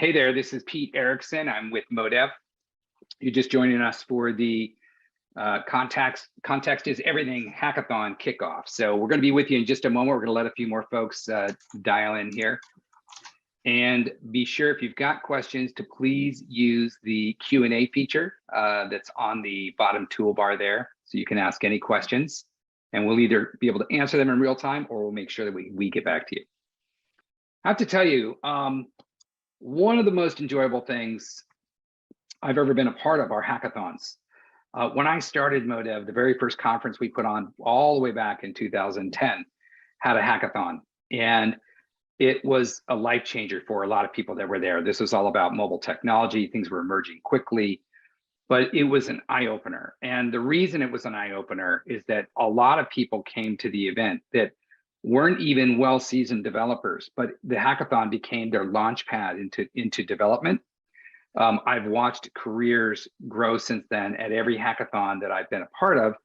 Hey there, this is Pete Erickson. I'm with Modev. You're just joining us for the Context is Everything Hackathon Kickoff. So we're going to be with you in just a moment. We're going to let a few more folks dial in here. And be sure, if you've got questions, to please use the Q&A feature that's on the bottom toolbar there. So you can ask any questions, and we'll either be able to answer them in real time, or we'll make sure that we get back to you. I have to tell you, one of the most enjoyable things I've ever been a part of are hackathons. When I started Modev, the very first conference we put on all the way back in 2010 had a hackathon. And it was a life changer for a lot of people that were there. This was all about mobile technology. Things were emerging quickly, but it was an eye opener. And the reason it was an eye opener is that a lot of people came to the event that weren't even well-seasoned developers, but the hackathon became their launch pad into development. I've watched careers grow since then at every hackathon that I've been a part of.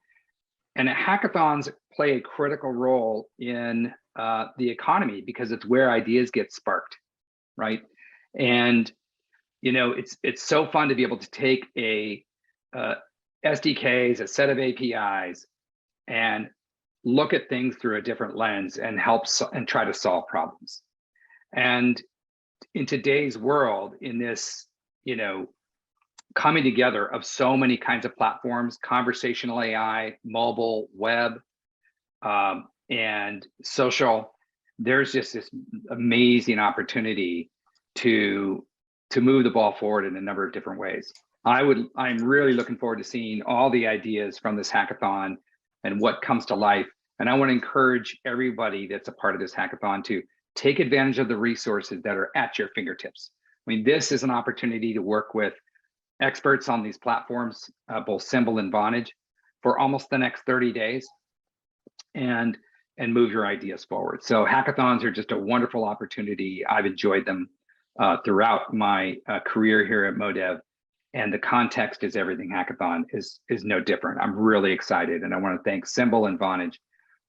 And hackathons play a critical role in the economy because it's where ideas get sparked, right? And you know, it's so fun to be able to take a SDKs, a set of APIs, and look at things through a different lens and and try to solve problems. And in today's world, in this, you know, coming together of so many kinds of platforms, conversational AI, mobile, web, and social, there's just this amazing opportunity to move the ball forward in a number of different ways. I'm really looking forward to seeing all the ideas from this hackathon and what comes to life. And I want to encourage everybody that's a part of this hackathon to take advantage of the resources that are at your fingertips. I mean, this is an opportunity to work with experts on these platforms, both Symbol and Vonage, for almost the next 30 days and move your ideas forward. So hackathons are just a wonderful opportunity. I've enjoyed them throughout my career here at Modev, and the Context is Everything Hackathon is no different. I'm really excited, and I want to thank Symbol and Vonage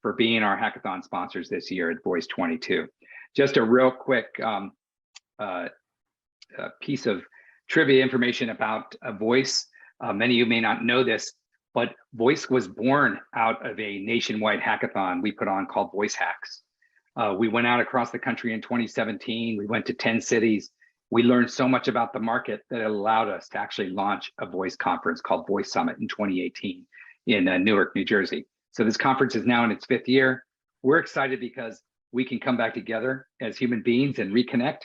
for being our hackathon sponsors this year at Voice 22. Just a real quick piece of trivia information about Voice. Many of you may not know this, but Voice was born out of a nationwide hackathon we put on called Voice Hacks. We went out across the country in 2017. We went to 10 cities. We learned so much about the market that it allowed us to actually launch a voice conference called Voice Summit in 2018 in Newark, New Jersey. So this conference is now in its 5th year. We're excited because we can come back together as human beings and reconnect.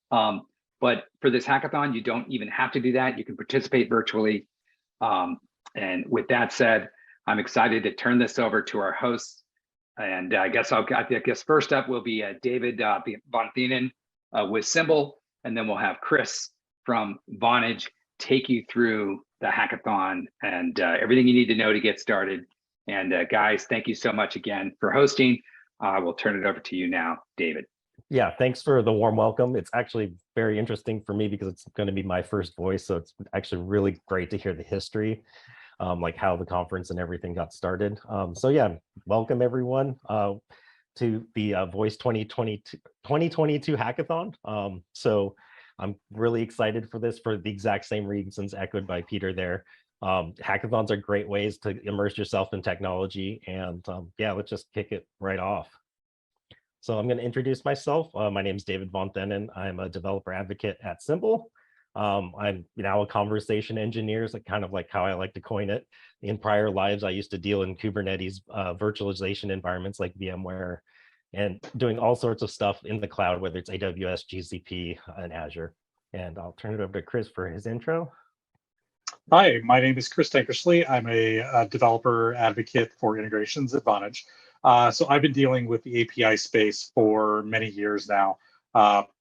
But for this hackathon, you don't even have to do that. You can participate virtually. And with that said, I'm excited to turn this over to our hosts. And I guess first up will be David Von Thienen with Symbol, and then we'll have Chris from Vonage take you through the hackathon and everything you need to know to get started. And guys, thank you so much again for hosting. I will turn it over to you now, David. Yeah, thanks for the warm welcome. It's actually very interesting for me because it's going to be my first voice. So it's actually really great to hear the history, like how the conference and everything got started. So yeah, welcome everyone to the Voice 2022 Hackathon. So I'm really excited for this for the exact same reasons echoed by Peter there. Hackathons are great ways to immerse yourself in technology. And yeah, let's just kick it right off. So I'm going to introduce myself. My name is David Von Thienen. I'm a developer advocate at Symbol. I'm now a conversation engineer, so kind of like how I like to coin it. In prior lives, I used to deal in Kubernetes virtualization environments like VMware and doing all sorts of stuff in the cloud, whether it's AWS, GCP, and Azure. And I'll turn it over to Chris for his intro. Hi, my name is Chris Tankersley. I'm a developer advocate for integrations at Vonage. So I've been dealing with the API space for many years now,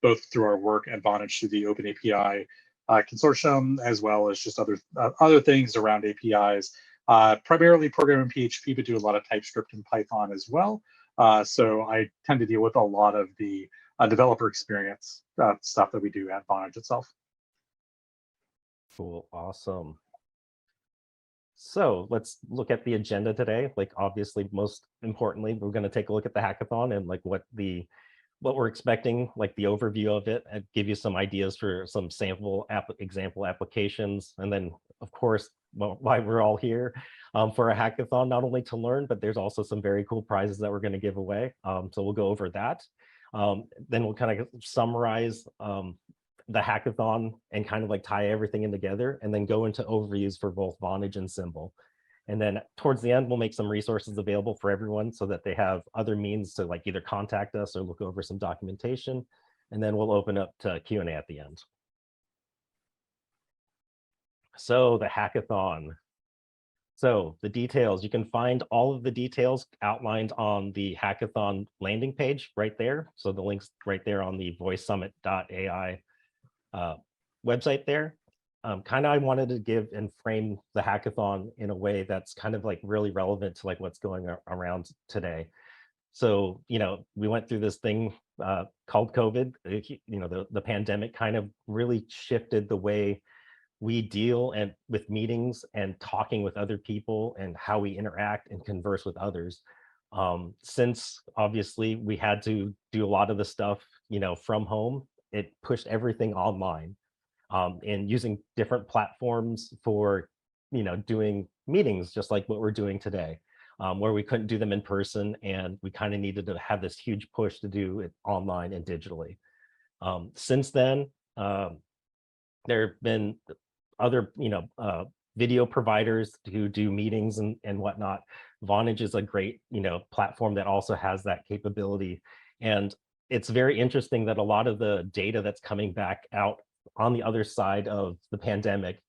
both through our work at Vonage through the Open API consortium, as well as just other things around APIs, primarily program in PHP, but do a lot of TypeScript and Python as well. So I tend to deal with a lot of the developer experience stuff that we do at Vonage itself. Cool, awesome. So let's look at the agenda today. Like obviously, most importantly, we're going to take a look at the hackathon and like what the what we're expecting, like the overview of it, and give you some ideas for some example applications. And then, of course, why we're all here for a hackathon, not only to learn, but there's also some very cool prizes that we're going to give away. So we'll go over that. Then we'll kind of summarize the hackathon and kind of like tie everything in together, and then go into overviews for both Vonage and Symbol. And then towards the end, we'll make some resources available for everyone so that they have other means to like either contact us or look over some documentation. And then we'll open up to Q&A at the end. So the hackathon. So the details, you can find all of the details outlined on the hackathon landing page right there. So the link's right there on the voicesummit.ai website there. I wanted to give and frame the hackathon in a way that's kind of like really relevant to like what's going around today. So, we went through this thing called COVID. The pandemic kind of really shifted the way we deal with meetings and talking with other people and how we interact and converse with others. Since obviously we had to do a lot of the stuff, from home, it pushed everything online. And using different platforms for, doing meetings, just like what we're doing today, where we couldn't do them in person, and we kind of needed to have this huge push to do it online and digitally. Since then, there have been other, video providers who do meetings and whatnot. Vonage is a great, platform that also has that capability. And it's very interesting that a lot of the data that's coming back out on the other side of the pandemic,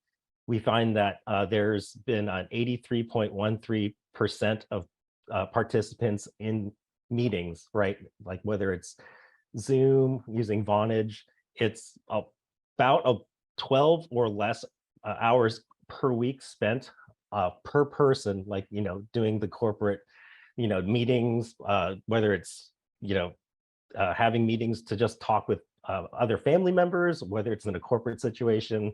we find that there's been an 83.13% of participants in meetings, right? Like whether it's Zoom, using Vonage, it's about 12 or less hours per week spent per person, like, doing the corporate, meetings, whether it's, having meetings to just talk with other family members, whether it's in a corporate situation.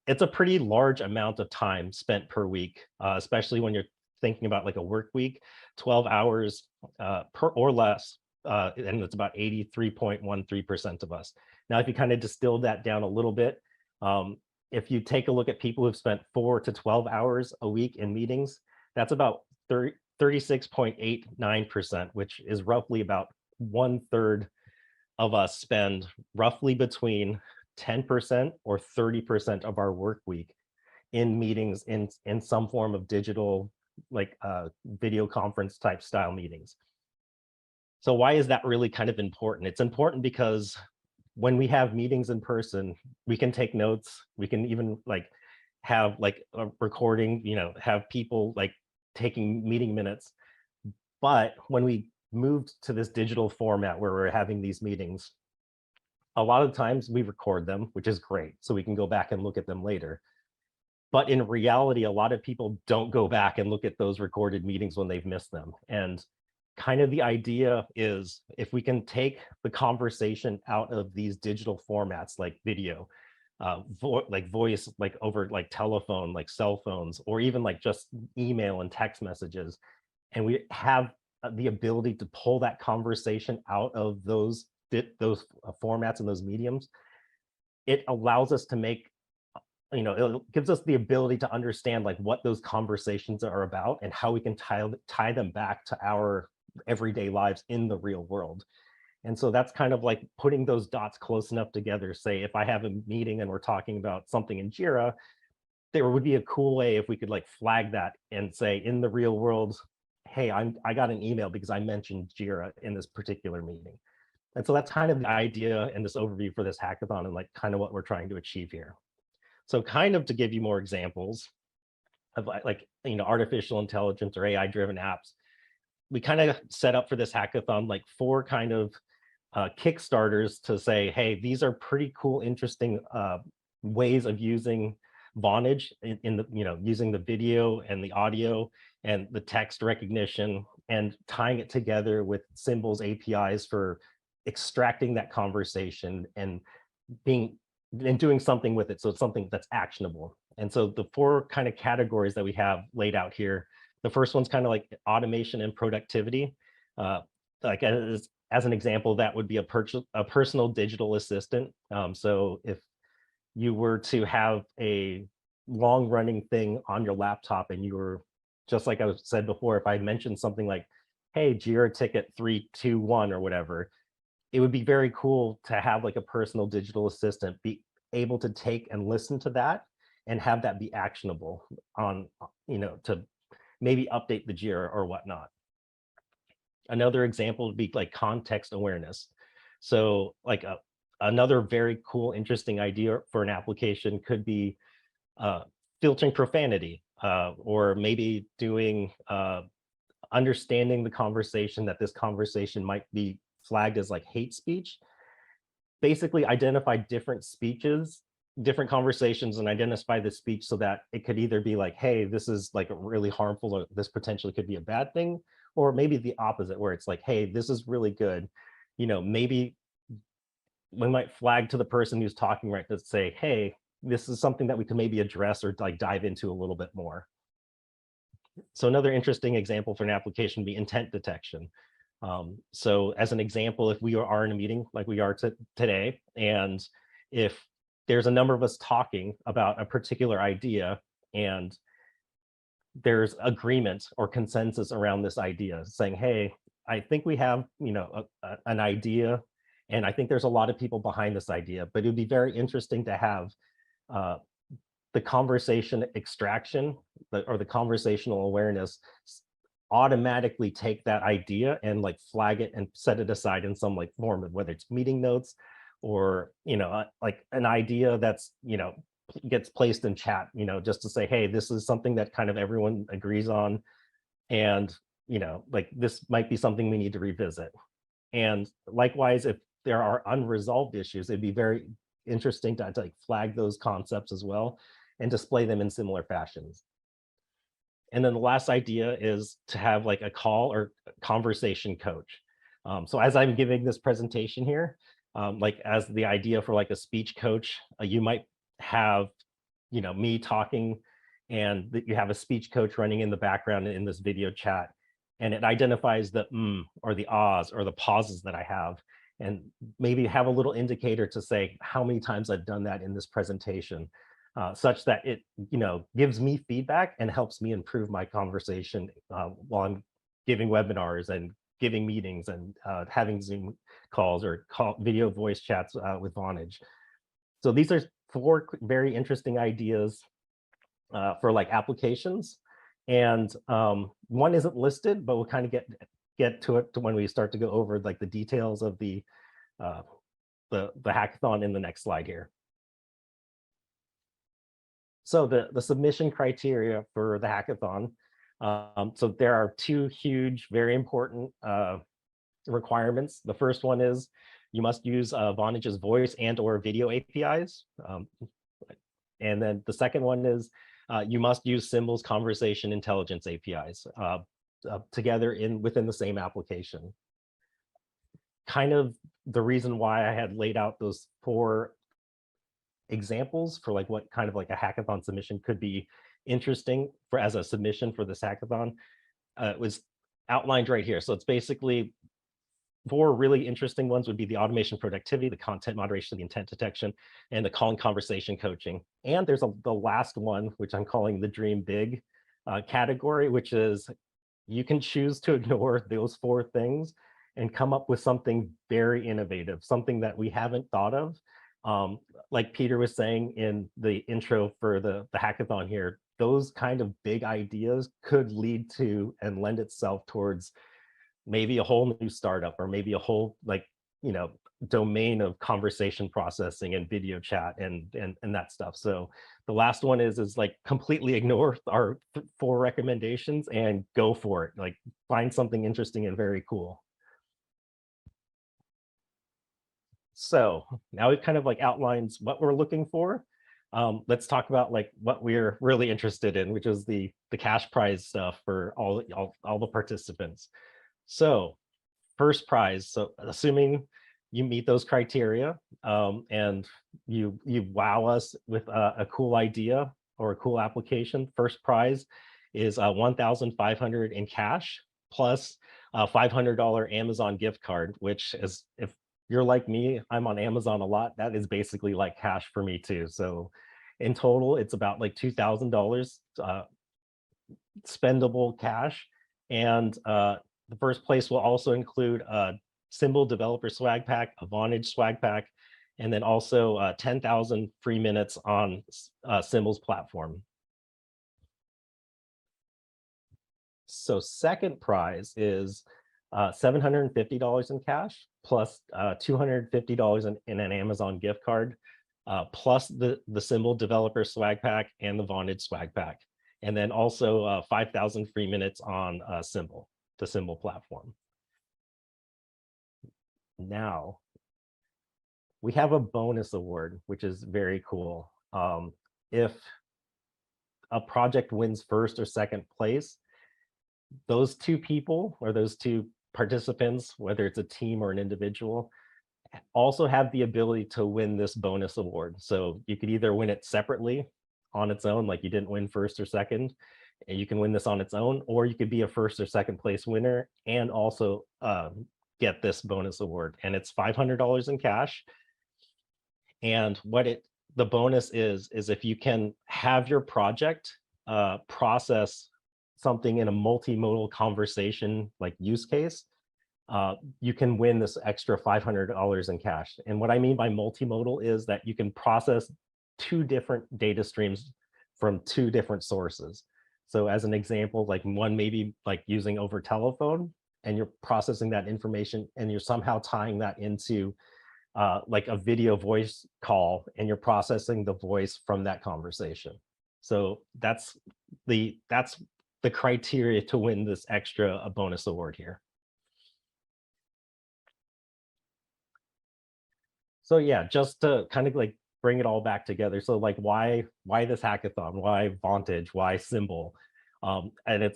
It's a pretty large amount of time spent per week, especially when you're thinking about like a work week, 12 hours per or less, and it's about 83.13% of us. Now, if you kind of distill that down a little bit, if you take a look at people who've spent 4 to 12 hours a week in meetings, that's about 36.89%, which is roughly about 1/3 of us spend roughly between 10% or 30% of our work week in meetings in some form of digital, like video conference type style meetings. So why is that really kind of important? It's important because when we have meetings in person, we can take notes. We can even like have like a recording, have people like taking meeting minutes. But when we moved to this digital format where we're having these meetings, a lot of times we record them, which is great, so we can go back and look at them later. But in reality, a lot of people don't go back and look at those recorded meetings when they've missed them. And kind of the idea is, if we can take the conversation out of these digital formats like video, like voice, like over like telephone, like cell phones, or even like just email and text messages, and we have the ability to pull that conversation out of those formats and those mediums, it allows us to make, it gives us the ability to understand like what those conversations are about and how we can tie them back to our everyday lives in the real world. And so that's kind of like putting those dots close enough together. Say if I have a meeting and we're talking about something in Jira, there would be a cool way if we could like flag that and say in the real world, hey, I got an email because I mentioned Jira in this particular meeting. And so that's kind of the idea and this overview for this hackathon and like kind of what we're trying to achieve here. So kind of to give you more examples of like, artificial intelligence or AI driven apps, we kind of set up for this hackathon like 4 kind of Kickstarters to say, hey, these are pretty cool, interesting ways of using Vonage in the, using the video and the audio and the text recognition and tying it together with Symbol's APIs for extracting that conversation and doing something with it. So it's something that's actionable. And so the 4 kind of categories that we have laid out here, the first one's kind of like automation and productivity. Like as as an example, that would be a personal digital assistant. So if you were to have a long running thing on your laptop and you were, just like I said before, if I mentioned something like, hey, Jira ticket 321 or whatever, it would be very cool to have like a personal digital assistant be able to take and listen to that and have that be actionable on, to maybe update the Jira or whatnot. Another example would be like context awareness. So like another very cool, interesting idea for an application could be filtering profanity, or maybe doing understanding the conversation, that this conversation might be flagged as like hate speech. Basically identify different speeches, different conversations, and identify the speech so that it could either be like, hey, this is like really harmful, or this potentially could be a bad thing, or maybe the opposite, where it's like, hey, this is really good. Maybe we might flag to the person who's talking, right, to say, hey, this is something that we can maybe address or like dive into a little bit more. So another interesting example for an application would be intent detection. So as an example, if we are in a meeting like we are today, and if there's a number of us talking about a particular idea and there's agreement or consensus around this idea, saying, hey, I think we have, an idea, and I think there's a lot of people behind this idea, but it would be very interesting to have the conversation extraction, or the conversational awareness, automatically take that idea and like flag it and set it aside in some like form of, whether it's meeting notes or like an idea that's gets placed in chat, just to say, hey, this is something that kind of everyone agrees on, and like this might be something we need to revisit. And likewise, if there are unresolved issues, it'd be very interesting to like flag those concepts as well and display them in similar fashions. And then the last idea is to have like a call or conversation coach. So as I'm giving this presentation here, like as the idea for like a speech coach, you might have, me talking, and that you have a speech coach running in the background in this video chat, and it identifies the or the ahs or the pauses that I have, and maybe have a little indicator to say how many times I've done that in this presentation. Such that it, gives me feedback and helps me improve my conversation while I'm giving webinars and giving meetings and having Zoom calls or video voice chats with Vonage. So these are 4 very interesting ideas for like applications. And one isn't listed, but we'll kind of get to it when we start to go over like the details of the hackathon in the next slide here. So the submission criteria for the hackathon. So there are 2 huge, very important requirements. The first one is you must use Vonage's voice and or video APIs. And then the second one is you must use Symbol's conversation intelligence APIs together within the same application. Kind of the reason why I had laid out those 4 examples for like what kind of like a hackathon submission could be interesting for as a submission for this hackathon was outlined right here. So it's basically 4 really interesting ones would be the automation productivity, the content moderation, the intent detection, and the call and conversation coaching. And there's the last one, which I'm calling the dream big category, which is you can choose to ignore those 4 things and come up with something very innovative, something that we haven't thought of. Like Peter was saying in the intro for the hackathon here, those kind of big ideas could lead to and lend itself towards maybe a whole new startup, or maybe a whole domain of conversation processing and video chat and that stuff. So the last one is like completely ignore our 4 recommendations and go for it. Like find something interesting and very cool. So now it kind of like outlines what we're looking for. Let's talk about like what we're really interested in, which is the cash prize stuff for all the participants. So first prize, so assuming you meet those criteria and you wow us with a cool idea or a cool application, first prize is 1,500 in cash plus a $500 Amazon gift card, which is, if you're like me, I'm on Amazon a lot. That is basically like cash for me too. So in total, it's about like $2,000 spendable cash. And the first place will also include a Symbol developer swag pack, a Vonage swag pack, and then also 10,000 free minutes on Symbol's platform. So second prize is $750 in cash, plus $250 in an Amazon gift card, plus the Symbol developer swag pack and the Vonage swag pack. And then also 5,000 free minutes on Symbol, the Symbol platform. Now, we have a bonus award, which is very cool. If a project wins first or second place, those two people or those two participants, whether it's a team or an individual, also have the ability to win this bonus award. So you could either win it separately on its own, like you didn't win first or second, and you can win this on its own, or you could be a first or second place winner and also get this bonus award. And it's $500 in cash. And what the bonus is if you can have your project process something in a multimodal conversation like use case, you can win this extra $500 in cash. And what I mean by multimodal is that you can process 2 different data streams from 2 different sources. So as an example, like one maybe like using over telephone, and you're processing that information and you're somehow tying that into like a video voice call, and you're processing the voice from that conversation. So that's the criteria to win this extra bonus award here. So yeah, just to kind of like bring it all back together. So like why this hackathon? Why Vontage? Why Symbol? And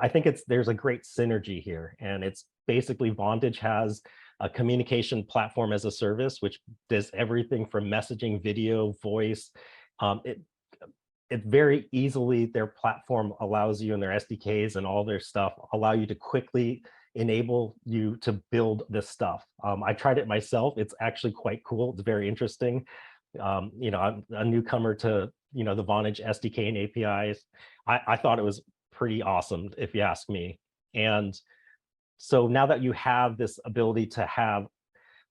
I think there's a great synergy here, and it's basically Vontage has a communication platform as a service, which does everything from messaging, video, voice. It very easily, their platform allows you, and their SDKs and all their stuff allow you to quickly enable you to build this stuff. I tried it myself. It's actually quite cool. It's very interesting. I'm a newcomer to the Vonage SDK and APIs. I thought it was pretty awesome, if you ask me. And so now that you have this ability to have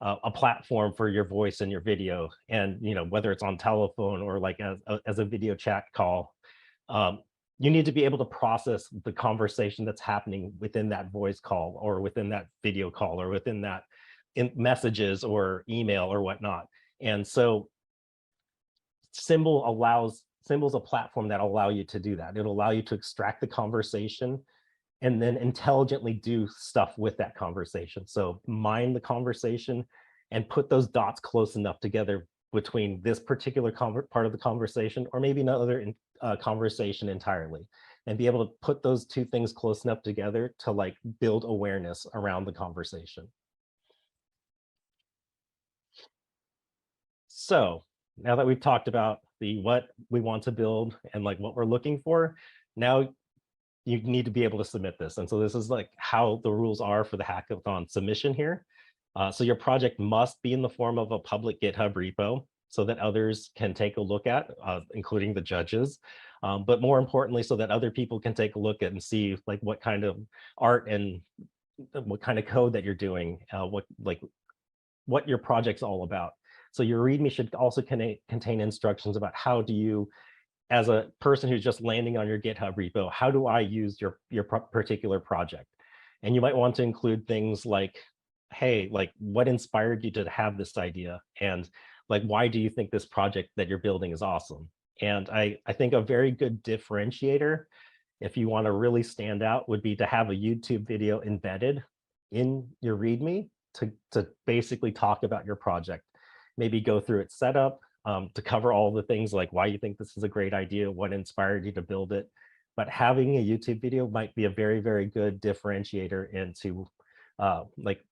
a platform for your voice and your video, and whether it's on telephone or like as a video chat call, you need to be able to process the conversation that's happening within that voice call or within that video call or within that in messages or email or whatnot. And so Symbol's a platform that allow you to do that. It'll allow you to extract the conversation and then intelligently do stuff with that conversation. So mine the conversation and put those dots close enough together between this particular part of the conversation, or maybe another conversation entirely, and be able to put those 2 things close enough together to like build awareness around the conversation. So now that we've talked about what we want to build and like what we're looking for, now you need to be able to submit this. And so this is like how the rules are for the hackathon submission here. So your project must be in the form of a public GitHub repo so that others can take a look at, including the judges. But more importantly, so that other people can take a look at and see like what kind of art and what kind of code that you're doing, what your project's all about. So your README should also contain instructions about how do you, as a person who's just landing on your GitHub repo, how do I use your particular project? And you might want to include things like, hey, like what inspired you to have this idea? And like, why do you think this project that you're building is awesome? And I think a very good differentiator, if you want to really stand out, would be to have a YouTube video embedded in your README to basically talk about your project. Maybe go through its setup, to cover all the things like why you think this is a great idea, what inspired you to build it. But having a YouTube video might be a very, very good differentiator into like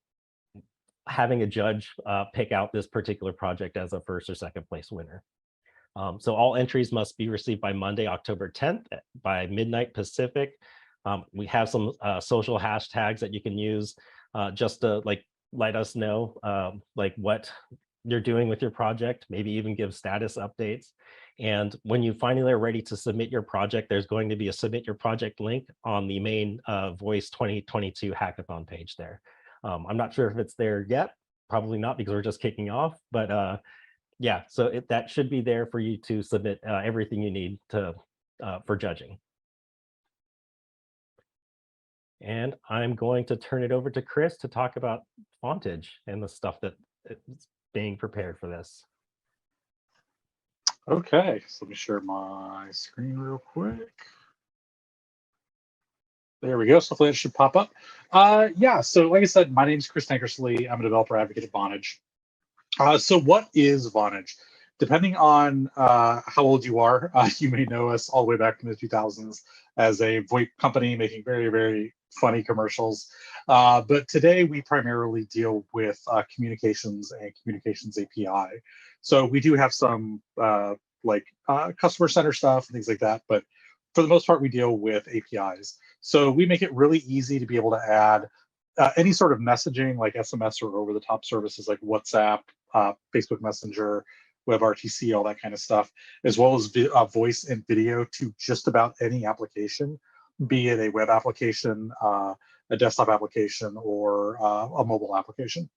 having a judge pick out this particular project as a first or second place winner. So all entries must be received by Monday, October 10th by midnight Pacific. We have some social hashtags that you can use just to like let us know like what you're doing with your project, maybe even give status updates. And when you finally are ready to submit your project, there's going to be a submit your project link on the main Voice 2022 hackathon page there. I'm not sure if it's there yet, probably not because we're just kicking off, but yeah, so that should be there for you to submit everything you need to for judging. And I'm going to turn it over to Chris to talk about fontage and the stuff that is being prepared for this. Okay, so let me share my screen real quick. There we go. So hopefully that should pop up. Yeah, so like I said, my name is Chris Tankersley. I'm a developer advocate at Vonage. So what is Vonage? Depending on how old you are, you may know us all the way back in the 2000s as a VoIP company making very, very funny commercials. But today we primarily deal with communications and communications API. So we do have some customer center stuff and things like that, but for the most part, we deal with APIs. So we make it really easy to be able to add any sort of messaging like SMS or over-the-top services like WhatsApp, Facebook Messenger, WebRTC, all that kind of stuff, as well as voice and video to just about any application, be it a web application, a desktop application, or a mobile application.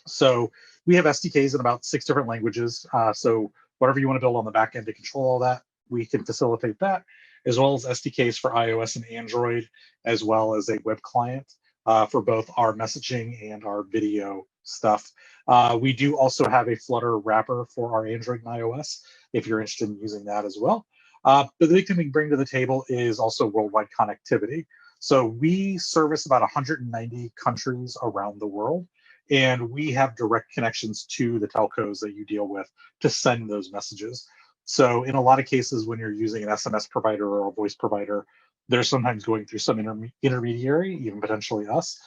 So we have SDKs in about 6 different languages. So whatever you want to build on the back end to control all that, we can facilitate that, as well as SDKs for iOS and Android, as well as a web client for both our messaging and our video stuff. We do also have a Flutter wrapper for our Android and iOS, if you're interested in using that as well. But the big thing we bring to the table is also worldwide connectivity. So we service about 190 countries around the world, and we have direct connections to the telcos that you deal with to send those messages. So in a lot of cases, when you're using an SMS provider or a voice provider, they're sometimes going through some intermediary, even potentially us.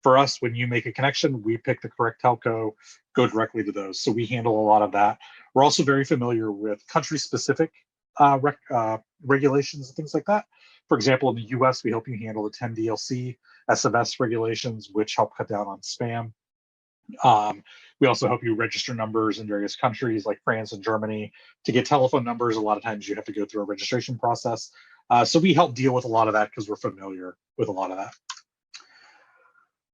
For us, when you make a connection, we pick the correct telco, go directly to those. So we handle a lot of that. We're also very familiar with country-specific regulations and things like that. For example, in the US, we help you handle the 10 DLC SMS regulations, which help cut down on spam. We also help you register numbers in various countries like France and Germany. To get telephone numbers, a lot of times you have to go through a registration process. So we help deal with a lot of that because we're familiar with a lot of that.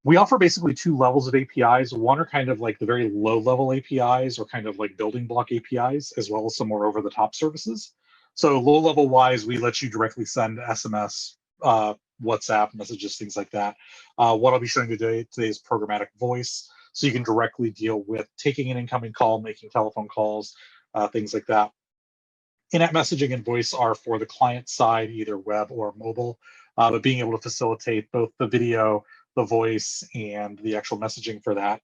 We offer basically 2 levels of APIs. One are kind of like the very low level APIs or kind of like building block APIs, as well as some more over the top services. So low level wise, we let you directly send SMS, WhatsApp messages, things like that. What I'll be showing you today is programmatic voice. So you can directly deal with taking an incoming call, making telephone calls, things like that. In-app messaging and voice are for the client side, either web or mobile, but being able to facilitate both the video, the voice, and the actual messaging for that.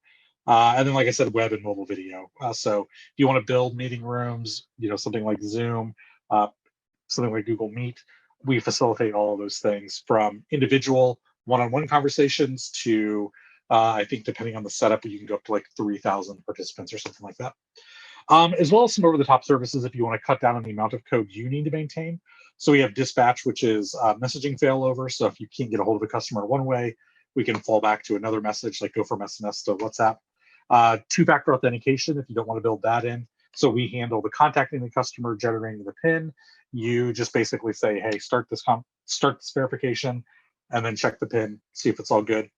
And then, like I said, web and mobile video. So if you want to build meeting rooms, something like Zoom, something like Google Meet, we facilitate all of those things from individual one-on-one conversations to, I think depending on the setup, you can go up to like 3,000 participants or something like that. As well as some over-the-top services if you want to cut down on the amount of code you need to maintain. So we have dispatch, which is messaging failover. So if you can't get a hold of the customer one way, we can fall back to another message, like go from SMS to WhatsApp. 2-factor authentication, if you don't want to build that in. So we handle the contacting the customer, generating the PIN. You just basically say, hey, start this verification, and then check the PIN, see if it's all good.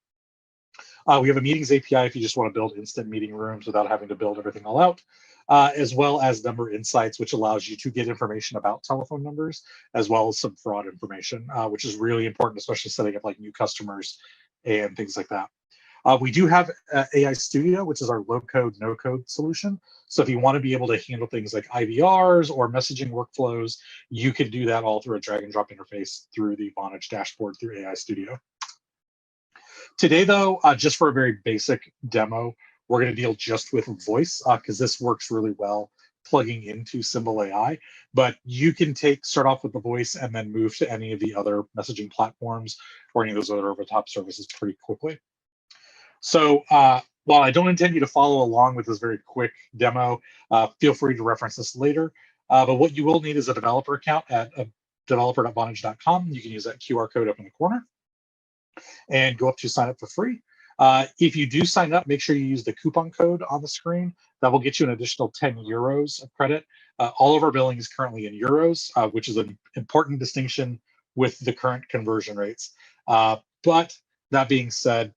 We have a meetings API if you just want to build instant meeting rooms without having to build everything all out, as well as number insights, which allows you to get information about telephone numbers, as well as some fraud information, which is really important, especially setting up like new customers and things like that. We do have AI Studio, which is our low-code, no-code solution. So if you want to be able to handle things like IVRs or messaging workflows, you can do that all through a drag-and-drop interface through the Vonage dashboard through AI Studio. Today, though, just for a very basic demo, we're going to deal just with voice because this works really well plugging into Symbol AI. But you can start off with the voice and then move to any of the other messaging platforms or any of those other over-the-top services pretty quickly. So while I don't intend you to follow along with this very quick demo, feel free to reference this later. But what you will need is a developer account at developer.vonage.com. You can use that QR code up in the corner and go up to sign up for free. If you do sign up, make sure you use the coupon code on the screen. That will get you an additional 10 euros of credit. All of our billing is currently in euros, which is an important distinction with the current conversion rates. But that being said,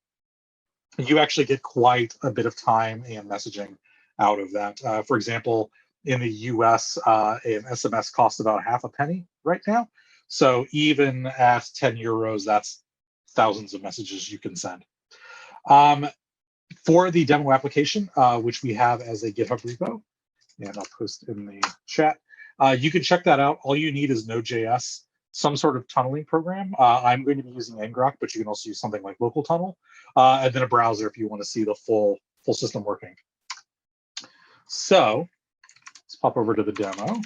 you actually get quite a bit of time and messaging out of that. For example, in the US, an SMS costs about half a penny right now. So even at 10 euros, that's thousands of messages you can send. For the demo application, which we have as a GitHub repo, and I'll post in the chat, you can check that out. All you need is Node.js, some sort of tunneling program. I'm going to be using ngrok, but you can also use something like local tunnel, and then a browser if you want to see the full system working. So let's pop over to the demo.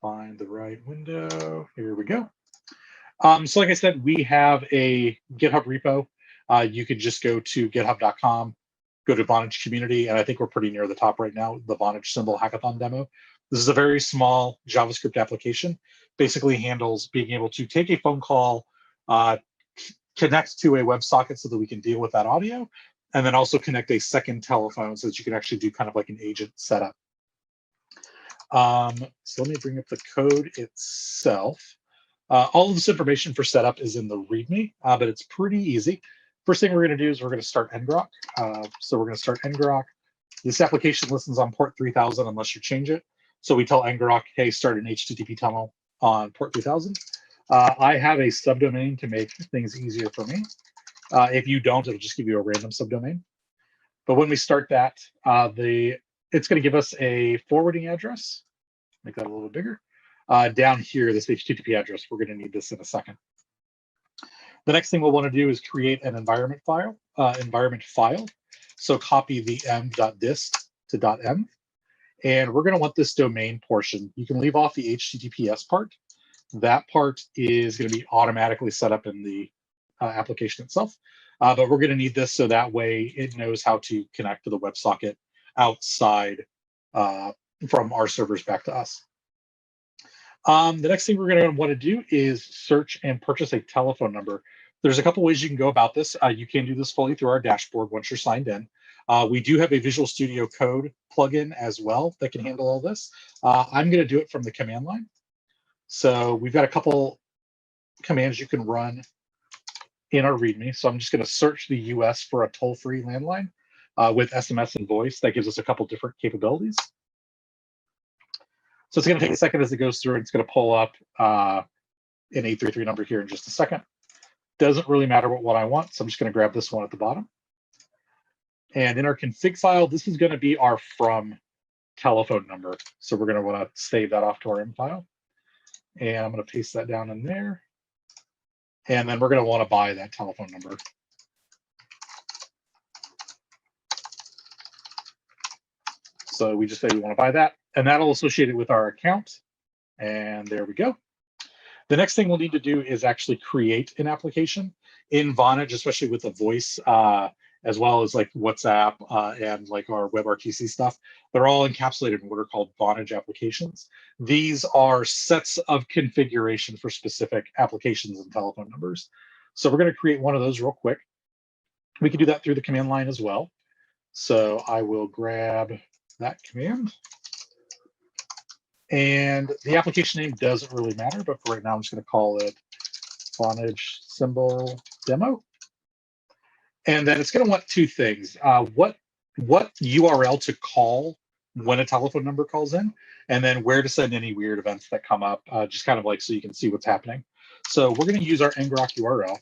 Find the right window. Here we go. So like I said, we have a GitHub repo. You could just go to github.com, go to Vonage community, and I think we're pretty near the top right now, the Vonage symbol hackathon demo. This is a very small JavaScript application, basically handles being able to take a phone call, connect to a WebSocket so that we can deal with that audio, and then also connect a second telephone so that you can actually do kind of like an agent setup. So let me bring up the code itself. All of this information for setup is in the README, but it's pretty easy. First thing we're going to do is we're going to start ngrok. So we're going to start ngrok. This application listens on port 3000 unless you change it. So we tell ngrok, hey, start an HTTP tunnel on port 3000. I have a subdomain to make things easier for me. If you don't, it'll just give you a random subdomain. But when we start that, it's going to give us a forwarding address. Make that a little bigger. Down here, this HTTP address, we're going to need this in a second. The next thing we'll want to do is create an environment file. So copy the m.dist to .env. And we're going to want this domain portion. You can leave off the HTTPS part. That part is going to be automatically set up in the application itself. But we're going to need this so that way it knows how to connect to the WebSocket outside from our servers back to us. The next thing we're going to want to do is search and purchase a telephone number. There's a couple ways you can go about this. You can do this fully through our dashboard once you're signed in. We do have a Visual Studio Code plugin as well that can handle all this. I'm going to do it from the command line. So we've got a couple commands you can run in our README. So I'm just going to search the US for a toll-free landline with SMS and voice. That gives us a couple different capabilities. So it's going to take a second as it goes through, and it's going to pull up an 833 number here in just a second. Doesn't really matter what I want, so I'm just going to grab this one at the bottom. And in our config file, this is going to be our from telephone number. So we're going to want to save that off to our M file. And I'm going to paste that down in there. And then we're going to want to buy that telephone number. So we just say we want to buy that, and that'll associate it with our account. And there we go. The next thing we'll need to do is actually create an application in Vonage, especially with the voice, as well as like WhatsApp and like our WebRTC stuff. They're all encapsulated in what are called Vonage applications. These are sets of configuration for specific applications and telephone numbers. So we're going to create one of those real quick. We can do that through the command line as well. So I will grab that command. And the application name doesn't really matter, but for right now, I'm just going to call it Vonage symbol demo. And then it's going to want two things. What URL to call when a telephone number calls in, and then where to send any weird events that come up, just kind of like so you can see what's happening. So we're going to use our ngrok URL.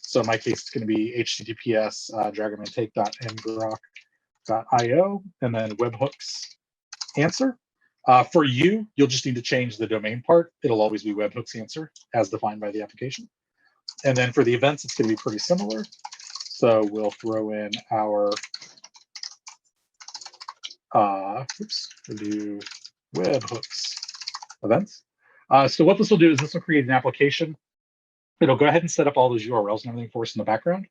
So in my case, it's going to be https dragonmantake.ngrok.io, and then webhooks answer. For you, you'll just need to change the domain part. It'll always be webhooks answer as defined by the application. And then for the events, it's going to be pretty similar. So we'll throw in our, we'll do webhooks events. So what this will do is this will create an application. It'll go ahead and set up all those URLs and everything for us in the background.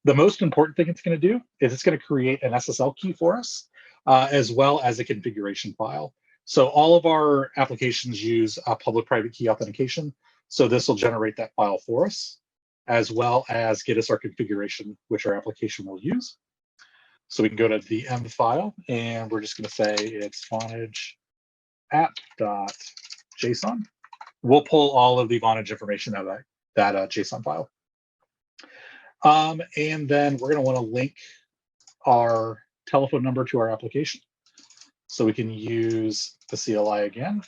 The most important thing it's going to do is it's going to create an SSL key for us, as well as a configuration file. So all of our applications use public-private key authentication. So this will generate that file for us, as well as get us our configuration, which our application will use. So we can go to the M file, and we're just going to say it's Vonage app.json. We'll pull all of the Vonage information out of that JSON file. And then we're going to want to link our telephone number to our application. So we can use the CLI again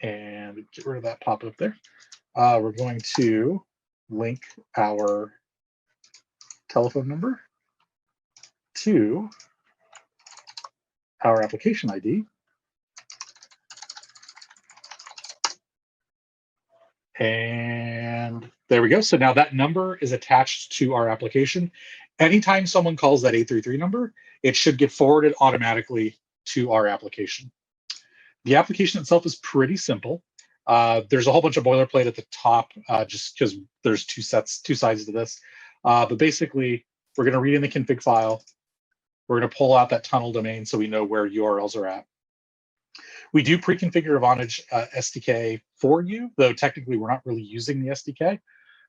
and get rid of that pop-up there. We're going to link our telephone number to our application ID. And there we go. So now that number is attached to our application. Anytime someone calls that 833 number, it should get forwarded automatically to our application. The application itself is pretty simple. There's a whole bunch of boilerplate at the top, just because there's two sides to this. But basically, we're going to read in the config file. We're going to pull out that tunnel domain so we know where URLs are at. We do pre-configure a Vonage SDK for you, though technically we're not really using the SDK.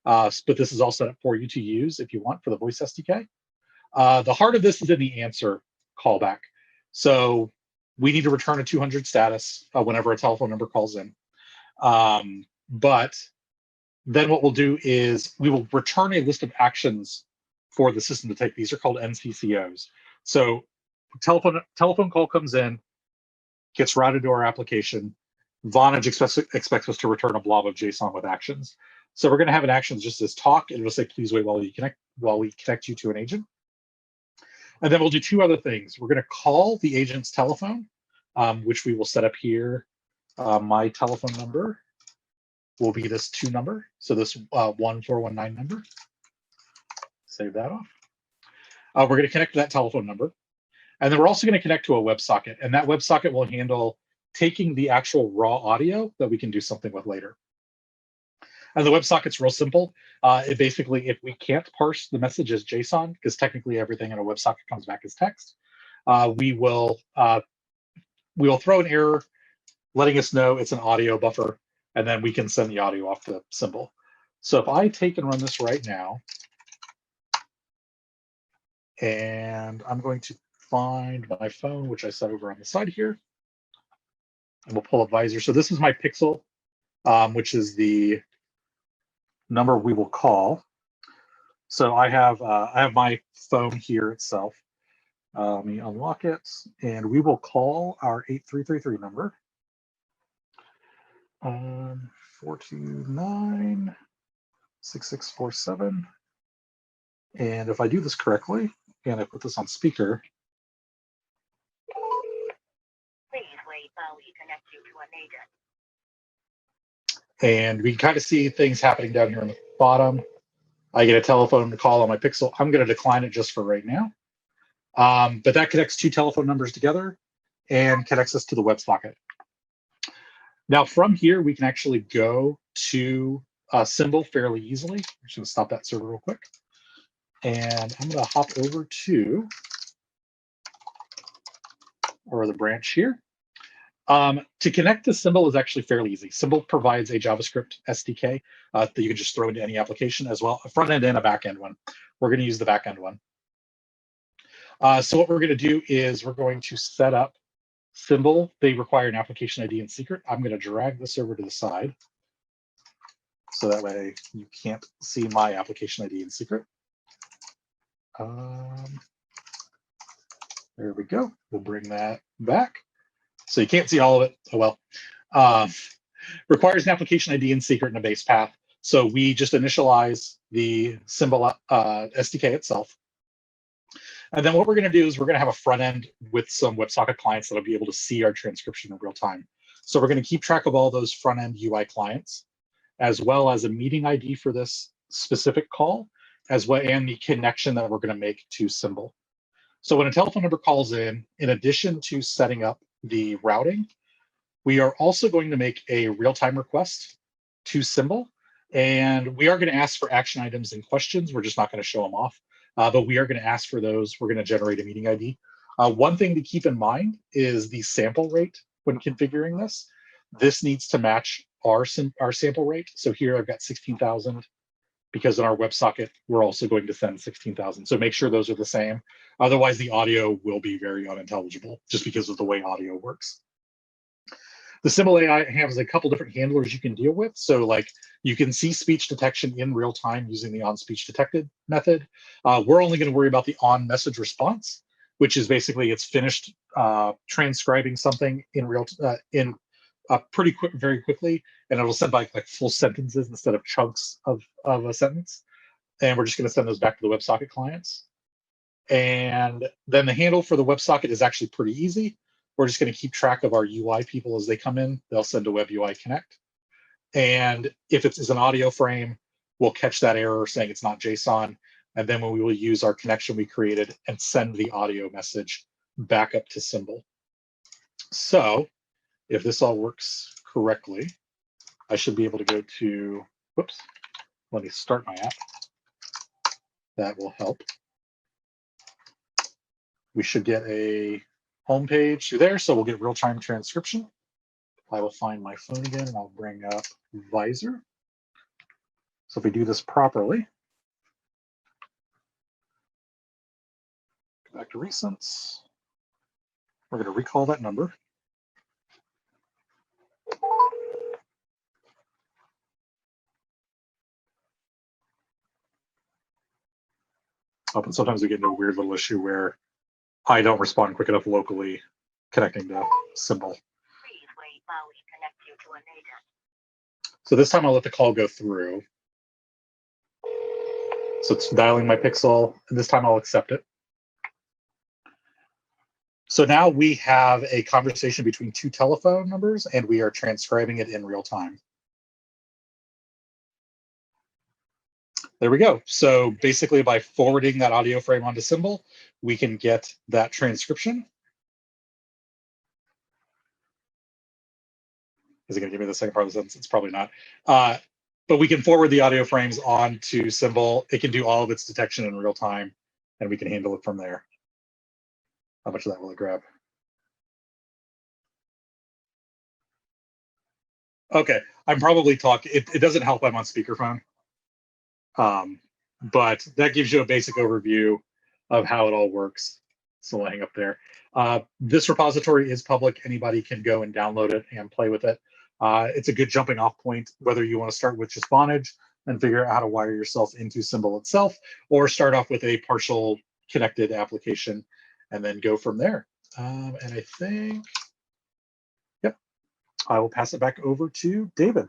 But this is all set up for you to use if you want for the voice SDK. The heart of this is in the answer callback. So we need to return a 200 status whenever a telephone number calls in. But then what we'll do is we will return a list of actions for the system to take. These are called NCCOs. So telephone call comes in, gets routed to our application. Vonage expects us to return a blob of JSON with actions. So we're going to have an action that just says talk, and it'll say, please wait while we connect you to an agent. And then we'll do two other things. We're going to call the agent's telephone, which we will set up here. My telephone number will be this 2 number. So this 1419 number. Save that off. We're going to connect to that telephone number. And then we're also going to connect to a WebSocket. And that WebSocket will handle taking the actual raw audio that we can do something with later. And the WebSocket's real simple. It basically, if we can't parse the message as JSON, because technically everything in a WebSocket comes back as text, we will throw an error letting us know it's an audio buffer, and then we can send the audio off to Symbol. So if I take and run this right now, and I'm going to find my phone, which I set over on the side here, and we'll pull up Visor. So this is my Pixel, which is the number we will call. So I have my phone here itself. Let me unlock it, and we will call our 8333 number. 429 6647. And if I do this correctly, and I put this on speaker. Please wait while we connect you to an agent. And we can kind of see things happening down here on the bottom. I get a telephone call on my Pixel. I'm going to decline it just for right now. But that connects 2 telephone numbers together and connects us to the WebSocket. Now from here, we can actually go to Symbol fairly easily. I'm just going to stop that server real quick. And I'm going to hop over to the branch here. To connect to Symbol is actually fairly easy. Symbol provides a JavaScript SDK that you can just throw into any application as well, a front end and a back end one. We're going to use the back end one. So what we're going to do is we're going to set up Symbol. They require an application ID and secret. I'm going to drag this over to the side so that way you can't see my application ID and secret. There we go. We'll bring that back. So you can't see all of it. Oh, well. Requires an application ID and secret in a base path. So we just initialize the Symbol SDK itself. And then what we're going to do is we're going to have a front end with some WebSocket clients that'll be able to see our transcription in real time. So we're going to keep track of all those front end UI clients, as well as a meeting ID for this specific call, as well, and the connection that we're going to make to Symbol. So when a telephone number calls in addition to setting up the routing, we are also going to make a real-time request to Symbol, and we are going to ask for action items and questions. We're just not going to show them off, but we are going to ask for those. We're going to generate a meeting ID. One thing to keep in mind is the sample rate when configuring this. This needs to match our sample rate. So here I've got 16,000 because in our WebSocket, we're also going to send 16,000. So make sure those are the same. Otherwise, the audio will be very unintelligible just because of the way audio works. The Symbol AI has a couple different handlers you can deal with. So like you can see speech detection in real time using the on speech detected method. We're only going to worry about the on message response, which is basically it's finished transcribing something in pretty quick, very quickly, and it'll send back like full sentences instead of chunks of a sentence. And we're just going to send those back to the WebSocket clients. And then the handle for the WebSocket is actually pretty easy. We're just going to keep track of our UI people as they come in. They'll send a Web UI Connect. And if it's an audio frame, we'll catch that error saying it's not JSON. And then we will use our connection we created and send the audio message back up to Symbol. So if this all works correctly, I should be able to go to, whoops, let me start my app. That will help. We should get a home page through there, so we'll get real-time transcription. I will find my phone again, and I'll bring up Visor. So if we do this properly, go back to recents. We're going to recall that number. Oh, but sometimes we get into a weird little issue where I don't respond quick enough locally connecting to Symbol. Please wait while we connect you to a native. So this time I'll let the call go through. So it's dialing my pixel, and this time I'll accept it. So now we have a conversation between two telephone numbers, and we are transcribing it in real time. There we go. So basically by forwarding that audio frame onto Symbol, we can get that transcription. Is it going to give me the second part of the sentence? It's probably not. But we can forward the audio frames on to Symbol. It can do all of its detection in real time, and we can handle it from there. How much of that will it grab? Okay, I'm probably talking. It doesn't help I'm on speakerphone. But that gives you a basic overview of how it all works. So I'll hang up there. This repository is public. Anybody can go and download it and play with it. It's a good jumping off point, whether you want to start with just Vonage and figure out how to wire yourself into Symbol itself, or start off with a partial connected application and then go from there. And I think, yep, I will pass it back over to David.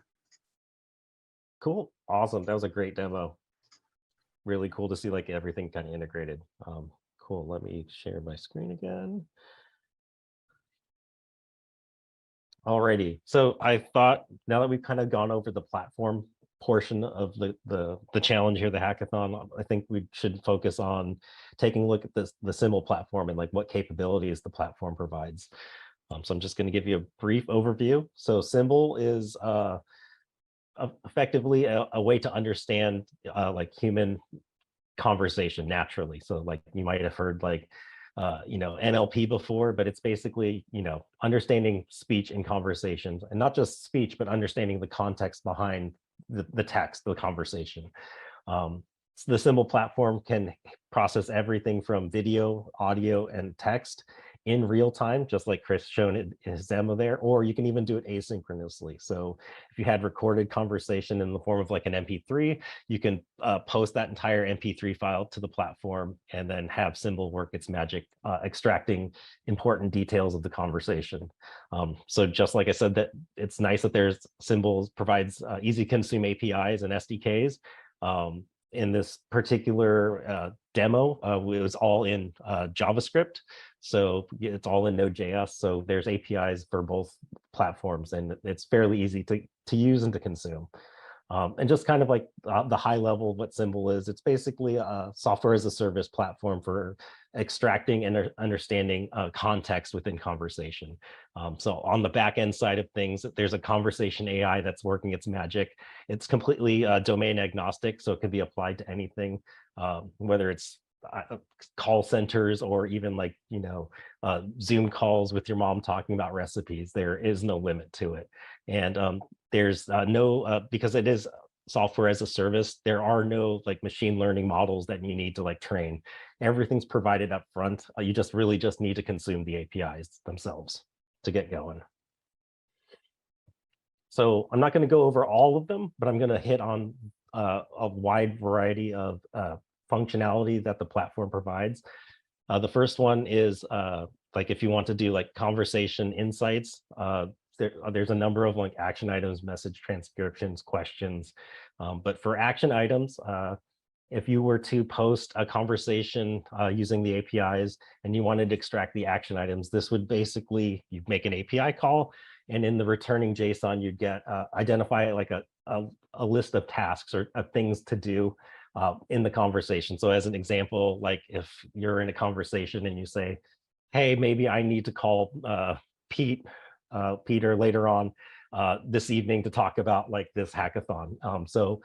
Cool. Awesome. That was a great demo. Really cool to see like everything kind of integrated. Cool. Let me share my screen again. Alrighty. So I thought now that we've kind of gone over the platform portion of the challenge here, the hackathon, I think we should focus on taking a look at the Symbol platform and like what capabilities the platform provides. So I'm just going to give you a brief overview. So Symbol is effectively a way to understand like human conversation naturally. So like you might have heard like NLP before, but it's basically understanding speech and conversations, and not just speech, but understanding the context behind the text, the conversation. So the Symbol platform can process everything from video, audio, and text in real time, just like Chris shown in his demo there, or you can even do it asynchronously. So if you had recorded conversation in the form of like an MP3, you can post that entire MP3 file to the platform and then have Symbol work its magic, extracting important details of the conversation. So just like I said, that it's nice that there's Symbol provides easy consume APIs and SDKs. In this particular demo, it was all in JavaScript. So it's all in Node.js. So there's APIs for both platforms, and it's fairly easy to use and to consume. And just kind of like the high level of what Symbol is, it's basically a software as a service platform for extracting and understanding context within conversation. So on the back end side of things, there's a conversation AI that's working its magic. It's completely domain agnostic, so it can be applied to anything, whether it's call centers or even like, Zoom calls with your mom talking about recipes. There is no limit to it. And there's no, because it is software as a service, there are no like machine learning models that you need to like train. Everything's provided up front. You just really just need to consume the APIs themselves to get going. So I'm not going to go over all of them, but I'm going to hit on a wide variety of functionality that the platform provides. The first one is like if you want to do like conversation insights, there's a number of like action items, message transcriptions, questions. But for action items, if you were to post a conversation using the APIs and you wanted to extract the action items, this would basically, you'd make an API call, and in the returning JSON, you'd get identify like a list of tasks or things to do in the conversation. So as an example, like if you're in a conversation and you say, hey, maybe I need to call Peter later on this evening to talk about like this hackathon. So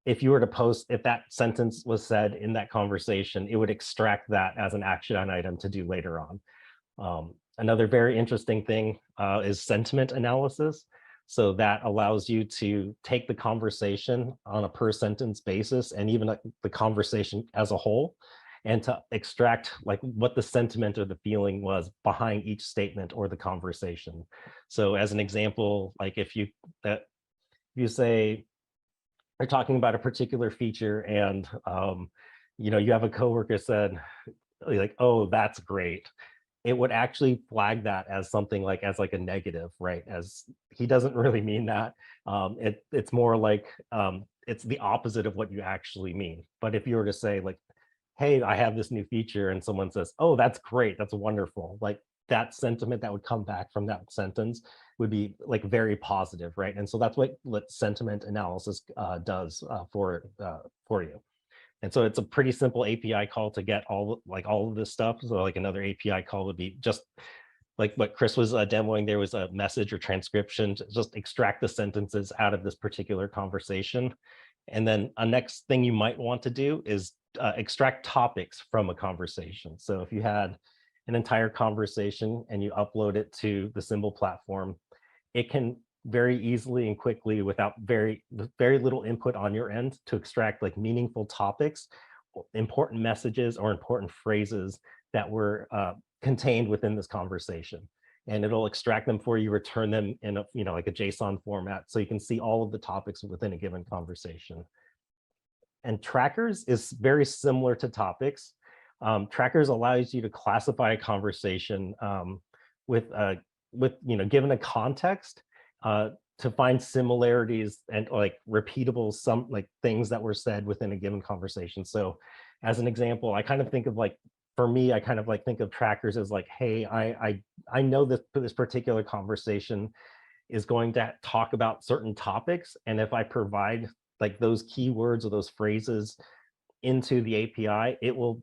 if you were to post, if that sentence was said in that conversation, it would extract that as an action item to do later on. Another very interesting thing is sentiment analysis. So that allows you to take the conversation on a per sentence basis and even the conversation as a whole, and to extract like what the sentiment or the feeling was behind each statement or the conversation. So as an example, like if you say, you're talking about a particular feature and you have a coworker said like, oh, that's great. It would actually flag that as something like as like a negative, right? As he doesn't really mean that. It's more like it's the opposite of what you actually mean. But if you were to say like, hey, I have this new feature, and someone says, oh, that's great, that's wonderful, like that sentiment that would come back from that sentence would be like very positive, right? And so that's what sentiment analysis does for you. And so it's a pretty simple API call to get all of this stuff. So like another API call would be just like what Chris was demoing. There was a message or transcription to just extract the sentences out of this particular conversation. And then a next thing you might want to do is extract topics from a conversation. So if you had an entire conversation and you upload it to the Symbol platform, it can very easily and quickly, without very little input on your end, to extract like meaningful topics, important messages, or important phrases that were contained within this conversation. And it'll extract them for you, return them in a like a JSON format, so you can see all of the topics within a given conversation. And trackers is very similar to topics. Trackers allows you to classify a conversation with given a context, to find similarities and like repeatable some like things that were said within a given conversation. So as an example, I kind of think of like, for me, I kind of like think of trackers as like, hey, I know that this particular conversation is going to talk about certain topics, and if I provide like those keywords or those phrases into the API, it will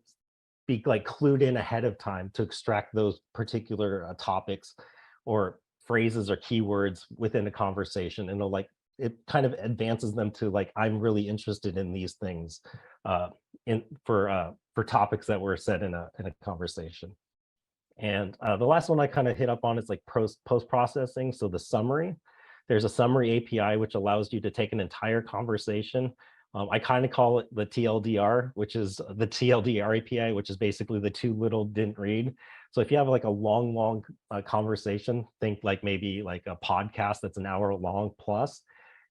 be like clued in ahead of time to extract those particular topics or phrases or keywords within a conversation, and it kind of advances them to like, I'm really interested in these things for topics that were said in a conversation. And the last one I kind of hit up on is like post-processing. So the summary, there's a summary API which allows you to take an entire conversation. I kind of call it the TLDR, which is the TLDR API, which is basically the too little didn't read. So if you have like a long conversation, think like maybe like a podcast that's an hour long plus,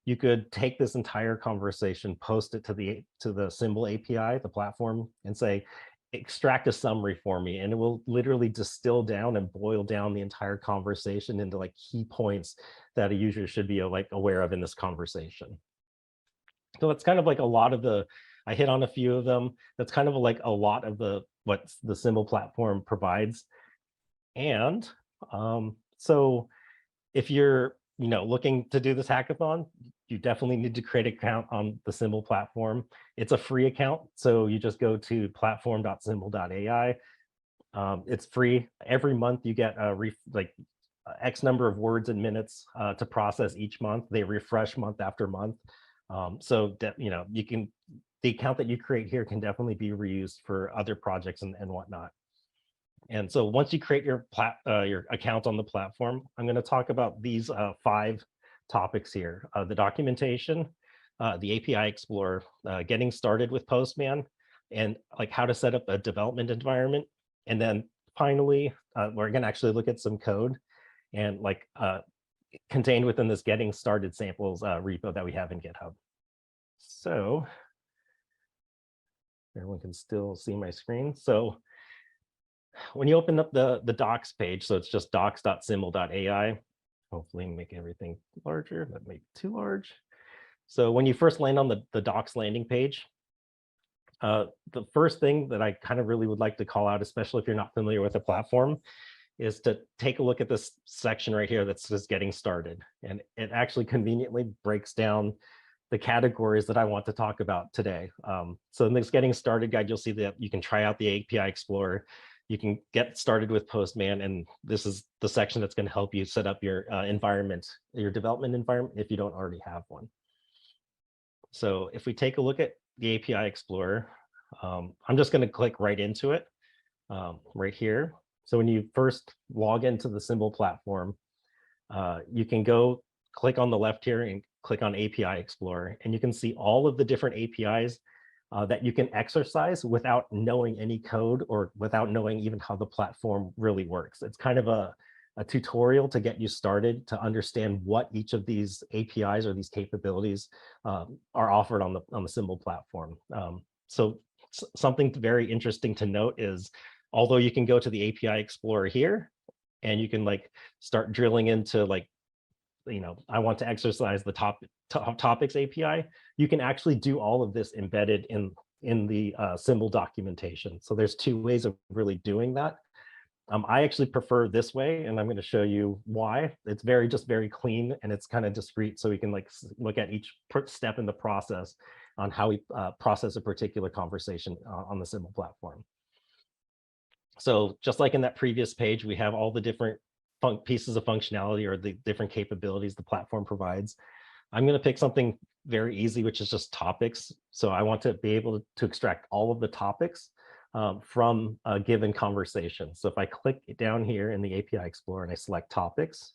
you could take this entire conversation, post it to the Symbol API, the platform, and say, extract a summary for me, and it will literally distill down and boil down the entire conversation into like key points that a user should be like aware of in this conversation. So that's kind of like a lot of I hit on a few of them. That's kind of like a lot of what the Symbol platform provides. And so if you're looking to do this hackathon, you definitely need to create an account on the Symbol platform. It's a free account, so you just go to platform.symbol.ai. It's free. Every month you get X number of words and minutes to process each month. They refresh month after month. So that you can the account that you create here can definitely be reused for other projects and whatnot. And so once you create your account on the platform, I'm going to talk about these 5 topics here: the documentation, the API Explorer, getting started with Postman, and like how to set up a development environment. And then finally, we're going to actually look at some code and like contained within this getting started samples repo that we have in GitHub. So everyone can still see my screen. So when you open up the docs page, so it's just docs.symbol.ai. Hopefully make everything larger, that may be too large. So when you first land on the docs landing page, the first thing that I kind of really would like to call out, especially if you're not familiar with the platform, is to take a look at this section right here that says getting started. And it actually conveniently breaks down the categories that I want to talk about today. So in this getting started guide, you'll see that you can try out the API Explorer. You can get started with Postman, and this is the section that's going to help you set up your environment, your development environment, if you don't already have one. So if we take a look at the API Explorer, I'm just going to click right into it right here. So when you first log into the Symbol platform, you can go click on the left here and click on API Explorer, and you can see all of the different APIs that you can exercise without knowing any code or without knowing even how the platform really works. It's kind of a tutorial to get you started to understand what each of these APIs or these capabilities are offered on the Symbol platform. So something very interesting to note is, although you can go to the API Explorer here and you can like start drilling into like, I want to exercise the topics API, you can actually do all of this embedded in the Symbol documentation. So there's 2 ways of really doing that. I actually prefer this way, and I'm going to show you why. It's just very clean, and it's kind of discrete, so we can like look at each step in the process on how we process a particular conversation on the Symbol platform. So just like in that previous page, we have all the different pieces of functionality or the different capabilities the platform provides. I'm going to pick something very easy, which is just topics. So I want to be able to extract all of the topics from a given conversation. So if I click down here in the API Explorer and I select topics,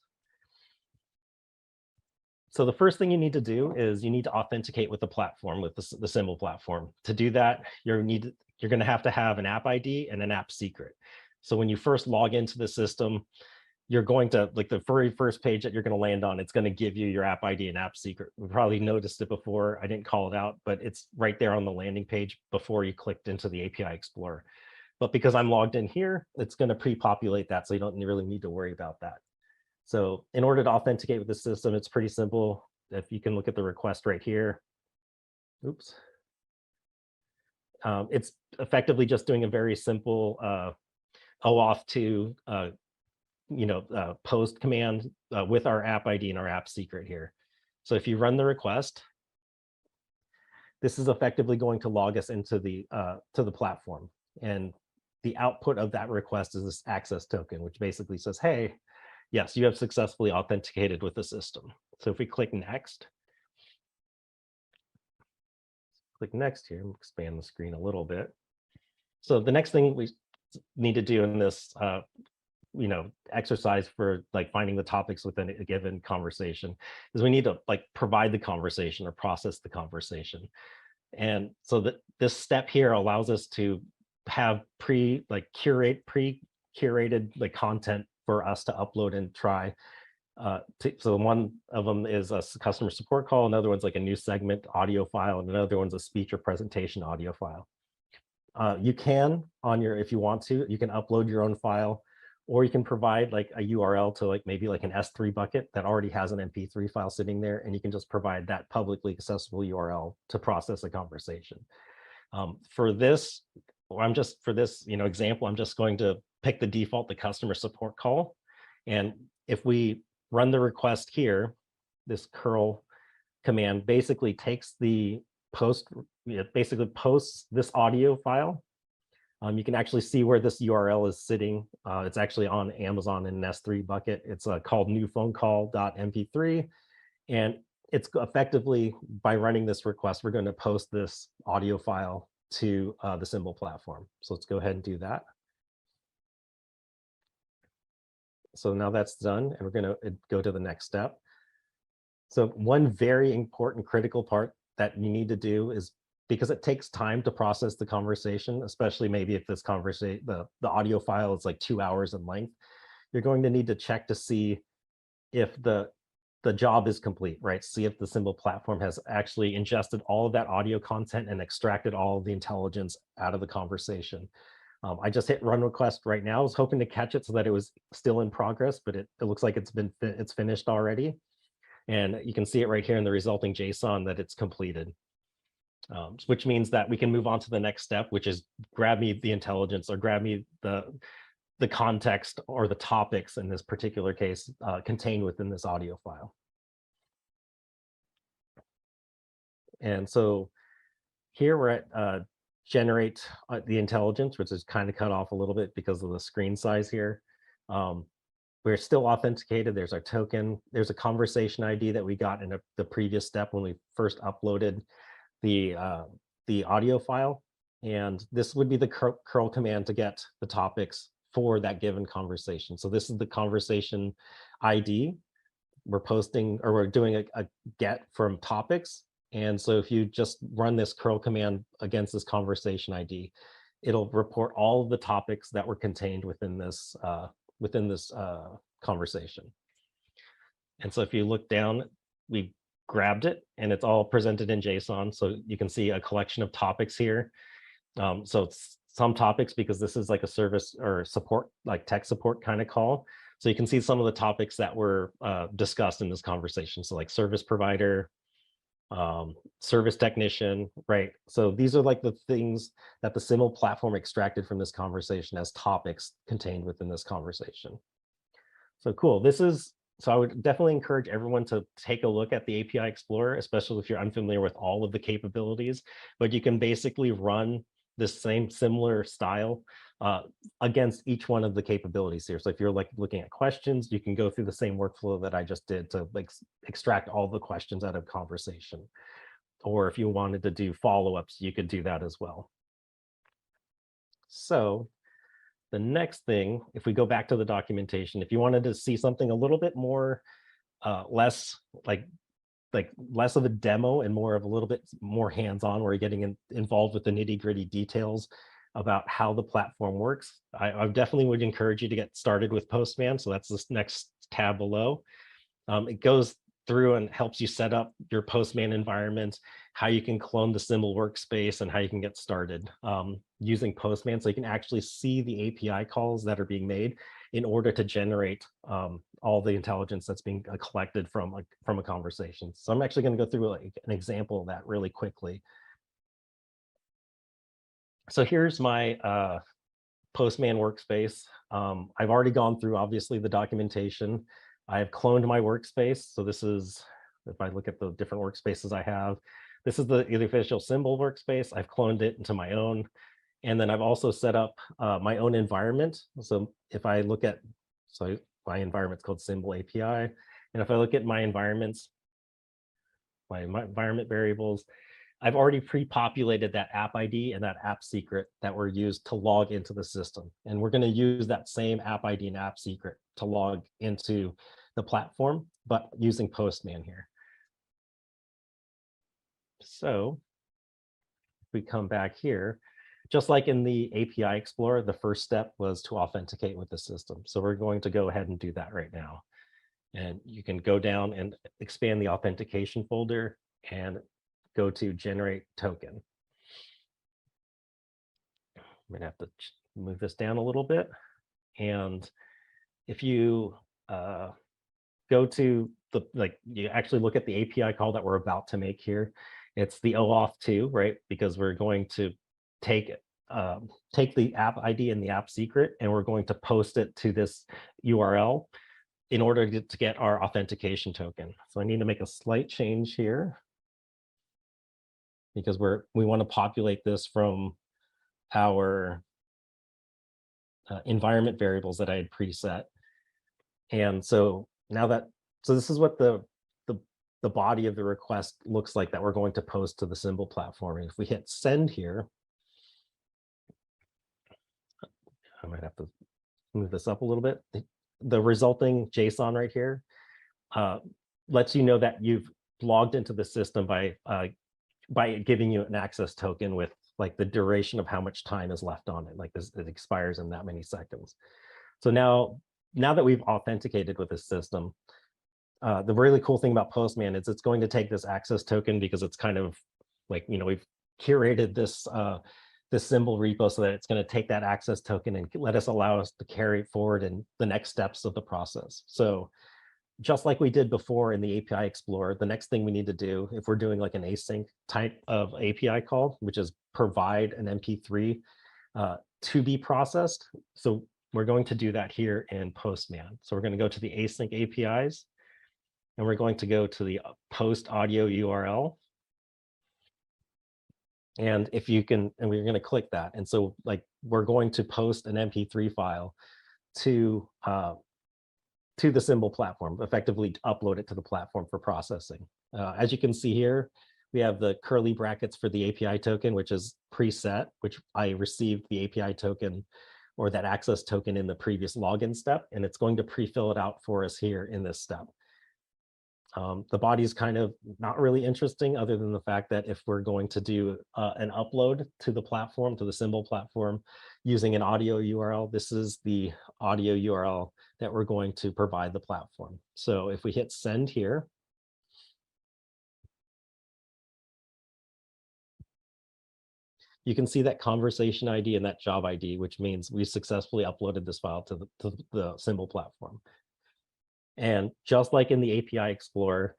so the first thing you need to do is you need to authenticate with the platform, with the Symbol platform. To do that, you're going to have an app ID and an app secret. So when you first log into the system, you're going to, like the very first page that you're going to land on, it's going to give you your app ID and app secret. We probably noticed it before. I didn't call it out, but it's right there on the landing page before you clicked into the API Explorer. But because I'm logged in here, it's going to pre-populate that, so you don't really need to worry about that. So in order to authenticate with the system, it's pretty simple. If you can look at the request right here. Oops. It's effectively just doing a very simple OAuth to post command with our app ID and our app secret here. So if you run the request, this is effectively going to log us into the to the platform. And the output of that request is this access token, which basically says, hey, yes, you have successfully authenticated with the system. So if we click next here, expand the screen a little bit. So the next thing we need to do in this exercise for like finding the topics within a given conversation is we need to like provide the conversation or process the conversation. And so that this step here allows us to have pre-curated like content for us to upload and try. So one of them is a customer support call, another one's like a new segment audio file, and another one's a speech or presentation audio file. You can, if you want to, you can upload your own file, or you can provide like a URL to like maybe like an S3 bucket that already has an MP3 file sitting there, and you can just provide that publicly accessible URL to process a conversation. For this example, I'm just going to pick the default, the customer support call. And if we run the request here, this curl command basically takes the it basically posts this audio file. You can actually see where this URL is sitting. It's actually on Amazon in an S3 bucket. It's called newphonecall.mp3. And it's effectively, by running this request, we're going to post this audio file to the symbol platform. So let's go ahead and do that. So now that's done, and we're going to go to the next step. So one very important critical part that you need to do is, because it takes time to process the conversation, especially maybe if this conversation, the audio file is like 2 hours in length, you're going to need to check to see if the job is complete, right? See if the symbol platform has actually ingested all of that audio content and extracted all of the intelligence out of the conversation. I just hit run request right now. I was hoping to catch it so that it was still in progress, but it looks like it's finished already. And you can see it right here in the resulting JSON that it's completed, which means that we can move on to the next step, which is grab me the intelligence, or grab me the context or the topics in this particular case contained within this audio file. And so here we're at generate the intelligence, which is kind of cut off a little bit because of the screen size here. We're still authenticated. There's our token. There's a conversation ID that we got in the previous step when we first uploaded the audio file. And this would be the curl command to get the topics for that given conversation. So this is the conversation ID. We're posting, or we're doing a get from topics. And so if you just run this curl command against this conversation ID, it'll report all of the topics that were contained within this conversation. And so if you look down, we grabbed it and it's all presented in JSON. So you can see a collection of topics here. So it's some topics, because this is like a service or support, like tech support kind of call. So you can see some of the topics that were discussed in this conversation. So like service provider, service technician, right? So these are like the things that the symbol platform extracted from this conversation as topics contained within this conversation. So cool. So I would definitely encourage everyone to take a look at the API Explorer, especially if you're unfamiliar with all of the capabilities, but you can basically run this same similar style against each one of the capabilities here. So if you're like looking at questions, you can go through the same workflow that I just did to like extract all the questions out of conversation. Or if you wanted to do follow-ups, you could do that as well. So the next thing, if we go back to the documentation, if you wanted to see something a little bit more, less less of a demo and more of a little bit more hands-on, where you're getting involved with the nitty-gritty details about how the platform works, I definitely would encourage you to get started with Postman. So that's this next tab below. It goes through and helps you set up your Postman environment, how you can clone the symbol workspace, and how you can get started using Postman, so you can actually see the API calls that are being made in order to generate all the intelligence that's being collected from a conversation. So I'm actually going to go through an example of that really quickly. So here's my Postman workspace. I've already gone through, obviously, the documentation. I have cloned my workspace. So this is, if I look at the different workspaces I have, this is the official symbol workspace. I've cloned it into my own. And then I've also set up my own environment. So if I look at, so my environment's called symbol API. And if I look at my environments, my environment variables, I've already pre-populated that app ID and that app secret that were used to log into the system. And we're going to use that same app ID and app secret to log into the platform, but using Postman here. So if we come back here, just like in the API Explorer, the first step was to authenticate with the system. So we're going to go ahead and do that right now. And you can go down and expand the authentication folder and go to generate token. I'm gonna have to move this down a little bit. And if you go to you actually look at the API call that we're about to make here, it's the OAuth 2, right? Because we're going to take the app ID and the app secret, and we're going to post it to this URL in order to get our authentication token. So I need to make a slight change here, because we want to populate this from our environment variables that I had preset. And so now so this is what the the body of the request looks like that we're going to post to the symbol platform. And if we hit send here, I might have to move this up a little bit. The resulting JSON right here lets you know that you've logged into the system by giving you an access token with like the duration of how much time is left on it. Like this, it expires in that many seconds. So now that we've authenticated with this system, the really cool thing about Postman is it's going to take this access token because it's kind of like, we've curated this this symbol repo so that it's going to take that access token and allow us to carry it forward in the next steps of the process. So just like we did before in the API Explorer, the next thing we need to do if we're doing like an async type of API call, which is provide an MP3 to be processed. So we're going to do that here in Postman. So we're going to go to the async APIs, and we're going to go to the post audio URL. And if you can, and we're going to click that. And so like we're going to post an MP3 file to the symbol platform, effectively upload it to the platform for processing. As you can see here, we have the curly brackets for the API token, which is preset, which I received the API token or that access token in the previous login step, and it's going to pre-fill it out for us here in this step. The body is kind of not really interesting other than the fact that if we're going to do an upload to the platform, to the symbol platform, using an audio URL, this is the audio URL that we're going to provide the platform. So if we hit send here, you can see that conversation ID and that job ID, which means we successfully uploaded this file to the symbol platform. And just like in the API Explorer,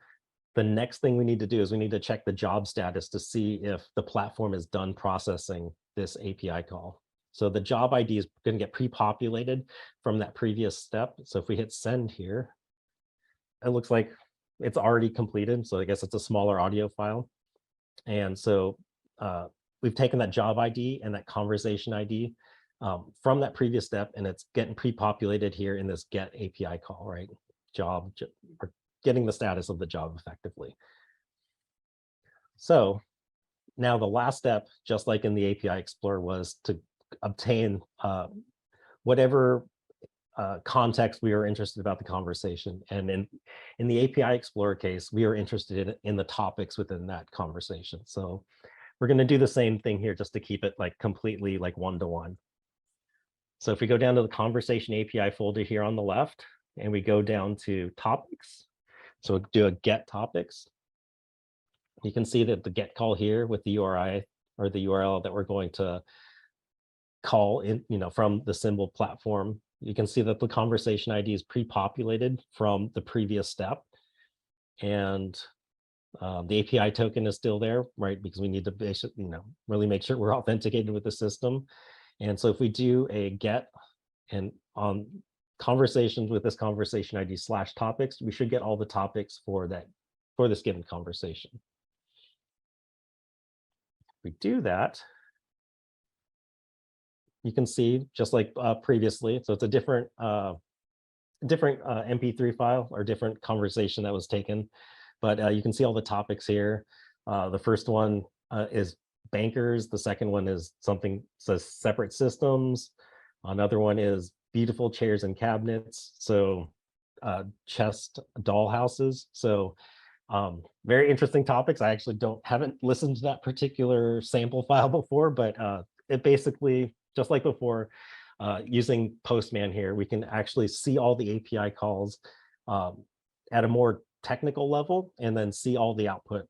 the next thing we need to do is we need to check the job status to see if the platform is done processing this API call. So the job ID is going to get pre-populated from that previous step. So if we hit send here, it looks like it's already completed. So I guess it's a smaller audio file. And so we've taken that job ID and that conversation ID from that previous step, and it's getting pre-populated here in this get API call, right? Job, we're getting the status of the job effectively. So now the last step, just like in the API Explorer, was to obtain whatever context we were interested about the conversation. And in the API Explorer case, we are interested in the topics within that conversation. So we're going to do the same thing here just to keep it like completely like one-to-one. So if we go down to the conversation API folder here on the left, and we go down to topics, so we'll do a get topics. You can see that the get call here with the URI or the URL that we're going to call in, from the symbol platform. You can see that the conversation ID is pre-populated from the previous step, and the API token is still there, right? Because we need to basically, really make sure we're authenticated with the system. And so if we do a get and on conversations with this conversation ID /topics, we should get all the topics for this given conversation. If we do that, you can see just like previously, so it's a different MP3 file or different conversation that was taken, but you can see all the topics here. The first one is bankers. The second one is something says separate systems. Another one is beautiful chairs and cabinets. So chest doll houses. So very interesting topics. I actually haven't listened to that particular sample file before, but it basically, just like before, using Postman here, we can actually see all the API calls at a more technical level, and then see all the output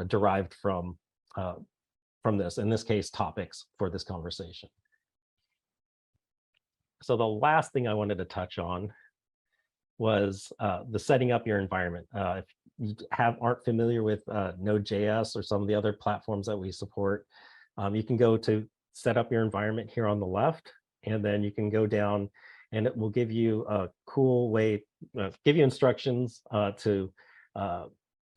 derived from this, in this case, topics for this conversation. So the last thing I wanted to touch on was the setting up your environment. If you aren't familiar with Node.js or some of the other platforms that we support, you can go to set up your environment here on the left, and then you can go down and it will give you a cool way, give you instructions to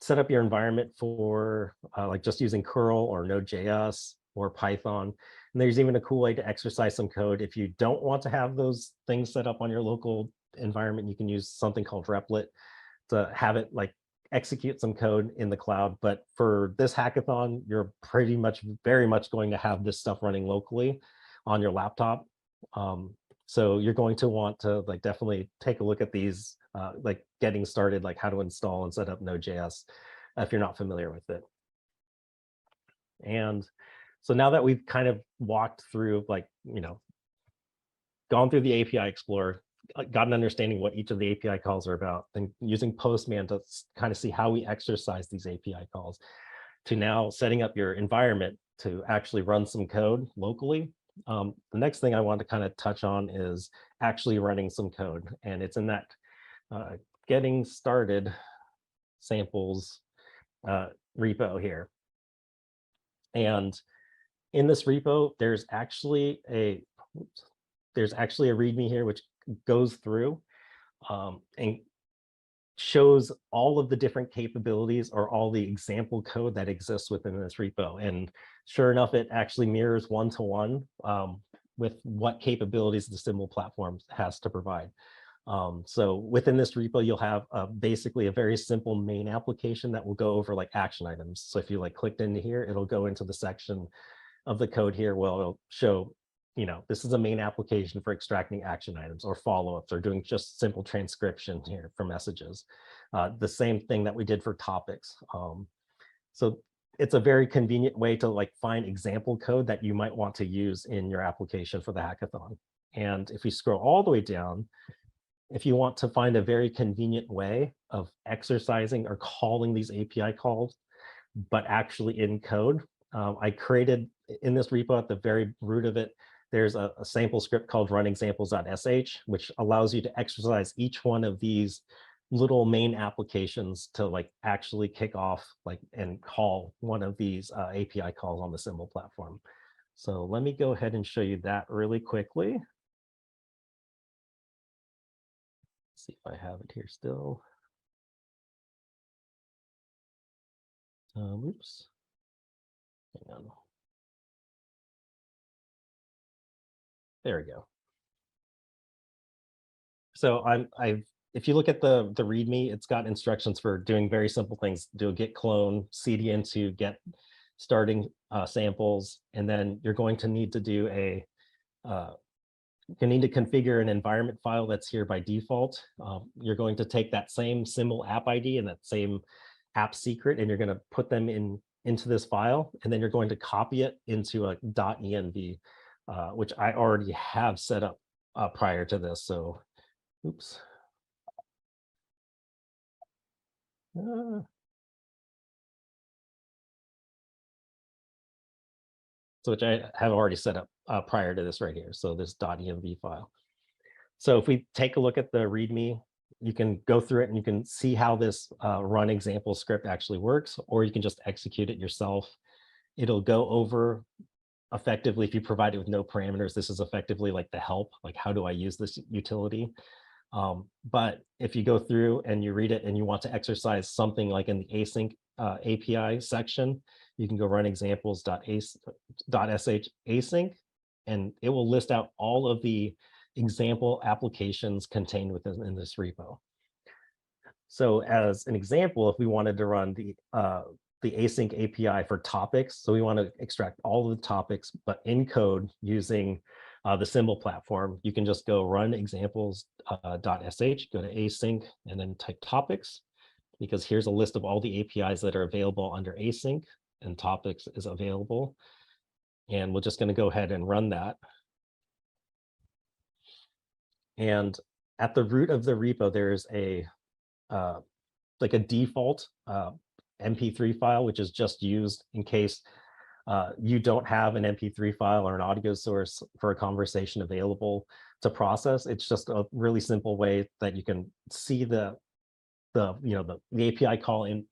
set up your environment for like just using curl or Node.js or Python. And there's even a cool way to exercise some code. If you don't want to have those things set up on your local environment, you can use something called Replit to have it like execute some code in the cloud. But for this hackathon, you're pretty much very much going to have this stuff running locally on your laptop. So you're going to want to like definitely take a look at these, like getting started, like how to install and set up Node.js if you're not familiar with it. And so now that we've kind of walked through, like, gone through the API Explorer, got an understanding what each of the API calls are about, and using Postman to kind of see how we exercise these API calls, to now setting up your environment to actually run some code locally. The next thing I want to kind of touch on is actually running some code, and it's in that getting started samples repo here. And in this repo, there's actually a README here which goes through and shows all of the different capabilities or all the example code that exists within this repo. And sure enough, it actually mirrors one-to-one with what capabilities the Symbol platform has to provide. So within this repo, you'll have basically a very simple main application that will go over like action items. So if you like clicked into here, it'll go into the section of the code here where it'll show, this is a main application for extracting action items or follow-ups or doing just simple transcription here for messages. The same thing that we did for topics. So it's a very convenient way to like find example code that you might want to use in your application for the hackathon. And if we scroll all the way down, if you want to find a very convenient way of exercising or calling these API calls, but actually in code, I created in this repo at the very root of it, there's a sample script called runexamples.sh, which allows you to exercise each one of these little main applications to like actually kick off like and call one of these API calls on the Symbol platform. So let me go ahead and show you that really quickly. See if I have it here still. Oops. Hang on. There we go. So if you look at the README, it's got instructions for doing very simple things. Do a git clone, cd into get starting samples, and then you're going to need to do a you need to configure an environment file that's here by default. You're going to take that same Symbol app ID and that same app secret, and you're going to put them into this file, and then you're going to copy it into a .env, which I already have set up prior to this. So, oops. So which I have already set up prior to this right here. So this .env file. So if we take a look at the README, you can go through it and you can see how this run example script actually works, or you can just execute it yourself. It'll go over effectively, if you provide it with no parameters, this is effectively like the help, like how do I use this utility? But if you go through and you read it and you want to exercise something like in the async API section, you can go run examples.sh async, and it will list out all of the example applications contained within this repo. So as an example, if we wanted to run the async API for topics, so we want to extract all of the topics, but in code using the Symbol platform, you can just go run examples.sh, go to async, and then type topics, because here's a list of all the APIs that are available under async, and topics is available. And we're just going to go ahead and run that. And at the root of the repo, there's a like a default MP3 file, which is just used in case you don't have an MP3 file or an audio source for a conversation available to process. It's just a really simple way that you can see the API call in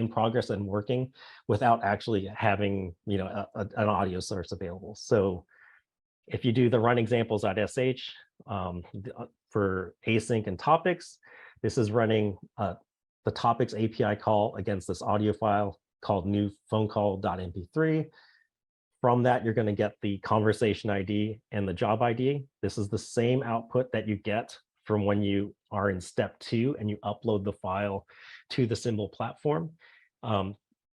progress and working without actually having an audio source available. So if you do the run examples.sh for async and topics, this is running the topics API call against this audio file called new phone call.mp3. From that, you're going to get the conversation ID and the job ID. This is the same output that you get from when you are in step 2 and you upload the file to the Symbol platform.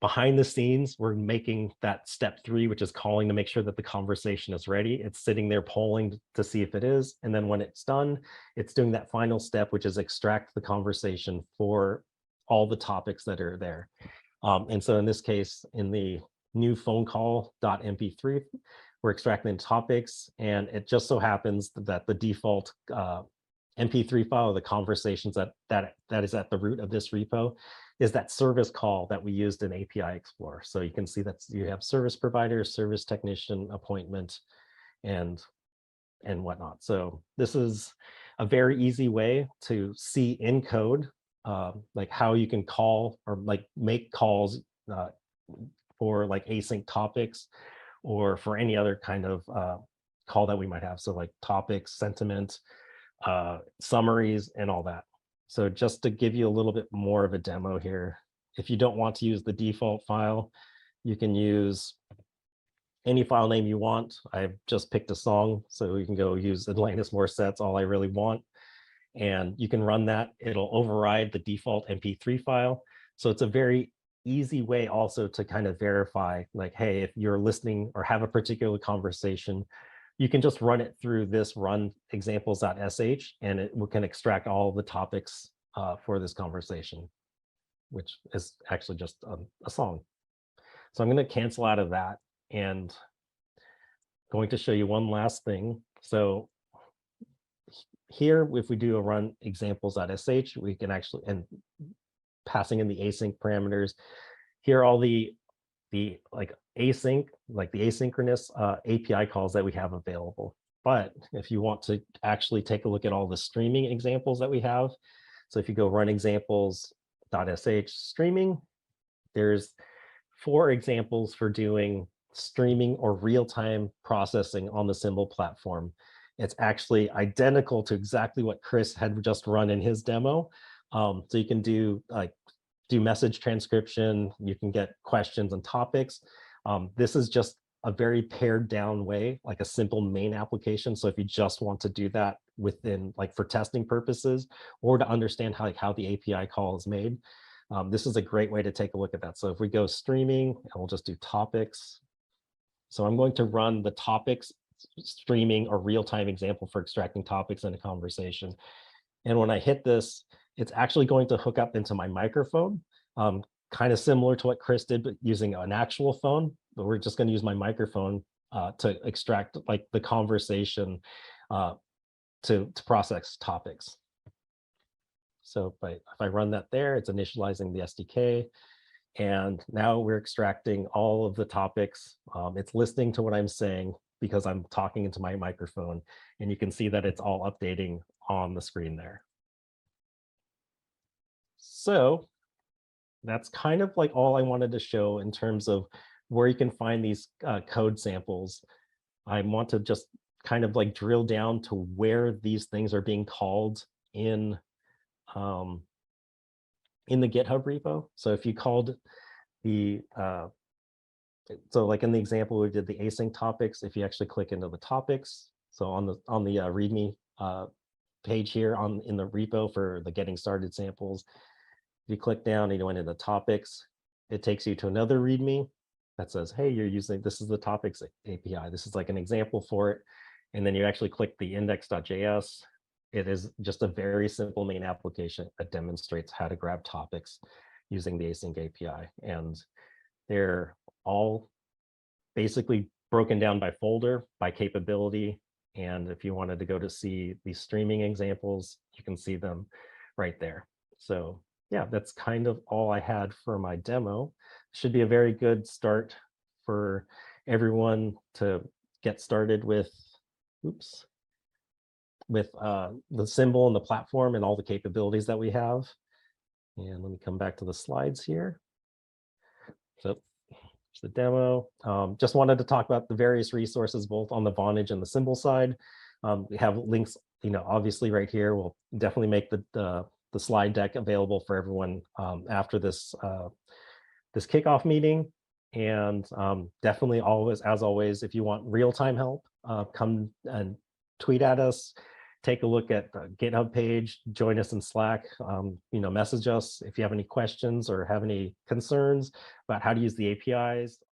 Behind the scenes, we're making that step 3, which is calling to make sure that the conversation is ready. It's sitting there polling to see if it is. And then when it's done, it's doing that final step, which is extract the conversation for all the topics that are there. And so in this case, in the new phone call.mp3, we're extracting the topics. And it just so happens that the default MP3 file, the conversations that is at the root of this repo, is that service call that we used in API Explorer. So you can see that you have service provider, service technician, appointment, and whatnot. So this is a very easy way to see in code, like how you can call or like make calls for like async topics or for any other kind of call that we might have. So like topics, sentiment, summaries, and all that. So just to give you a little bit more of a demo here, if you don't want to use the default file, you can use any file name you want. I've just picked a song, so you can go use Alanis Morissette's All I Really Want, and you can run that. It'll override the default MP3 file. So it's a very easy way also to kind of verify, like, hey, if you're listening or have a particular conversation, you can just run it through this run examples.sh, and it can extract all the topics for this conversation, which is actually just a song. So I'm going to cancel out of that and going to show you one last thing. So here, if we do a run examples.sh, we can actually, and passing in the async parameters, here are all the like async, like the asynchronous API calls that we have available. But if you want to actually take a look at all the streaming examples that we have, so if you go run examples.sh streaming, there's 4 examples for doing streaming or real-time processing on the Symbol platform. It's actually identical to exactly what Chris had just run in his demo. So you can do message transcription, you can get questions and topics. This is just a very pared down way, like a simple main application. So if you just want to do that within, like for testing purposes, or to understand how the API call is made, this is a great way to take a look at that. So if we go streaming, and we'll just do topics. So I'm going to run the topics streaming or real-time example for extracting topics in a conversation. And when I hit this, it's actually going to hook up into my microphone, kind of similar to what Chris did, but using an actual phone. But we're just going to use my microphone to extract like the conversation to process topics. So if I run that there, it's initializing the SDK. And now we're extracting all of the topics. It's listening to what I'm saying because I'm talking into my microphone. And you can see that it's all updating on the screen there. So that's kind of like all I wanted to show in terms of where you can find these code samples. I want to just kind of like drill down to where these things are being called in the GitHub repo. So if you called the, so like in the example, we did the async topics. If you actually click into the topics, so on the README page here in the repo for the getting started samples, if you click down and you went into topics, it takes you to another README that says, hey, this is the topics API. This is like an example for it. And then you actually click the index.js. It is just a very simple main application that demonstrates how to grab topics using the async API. And they're all basically broken down by folder, by capability. And if you wanted to go to see these streaming examples, you can see them right there. So yeah, that's kind of all I had for my demo. Should be a very good start for everyone to get started with, with the Symbol and the platform and all the capabilities that we have. And let me come back to the slides here. So here's the demo. Just wanted to talk about the various resources, both on the Vonage and the Symbol side. We have links, obviously right here. We'll definitely make the slide deck available for everyone after this this kickoff meeting. And definitely always, as always, if you want real-time help, come and tweet at us. take a look at the GitHub page, join us in Slack, message us if you have any questions or have any concerns about how to use the APIs.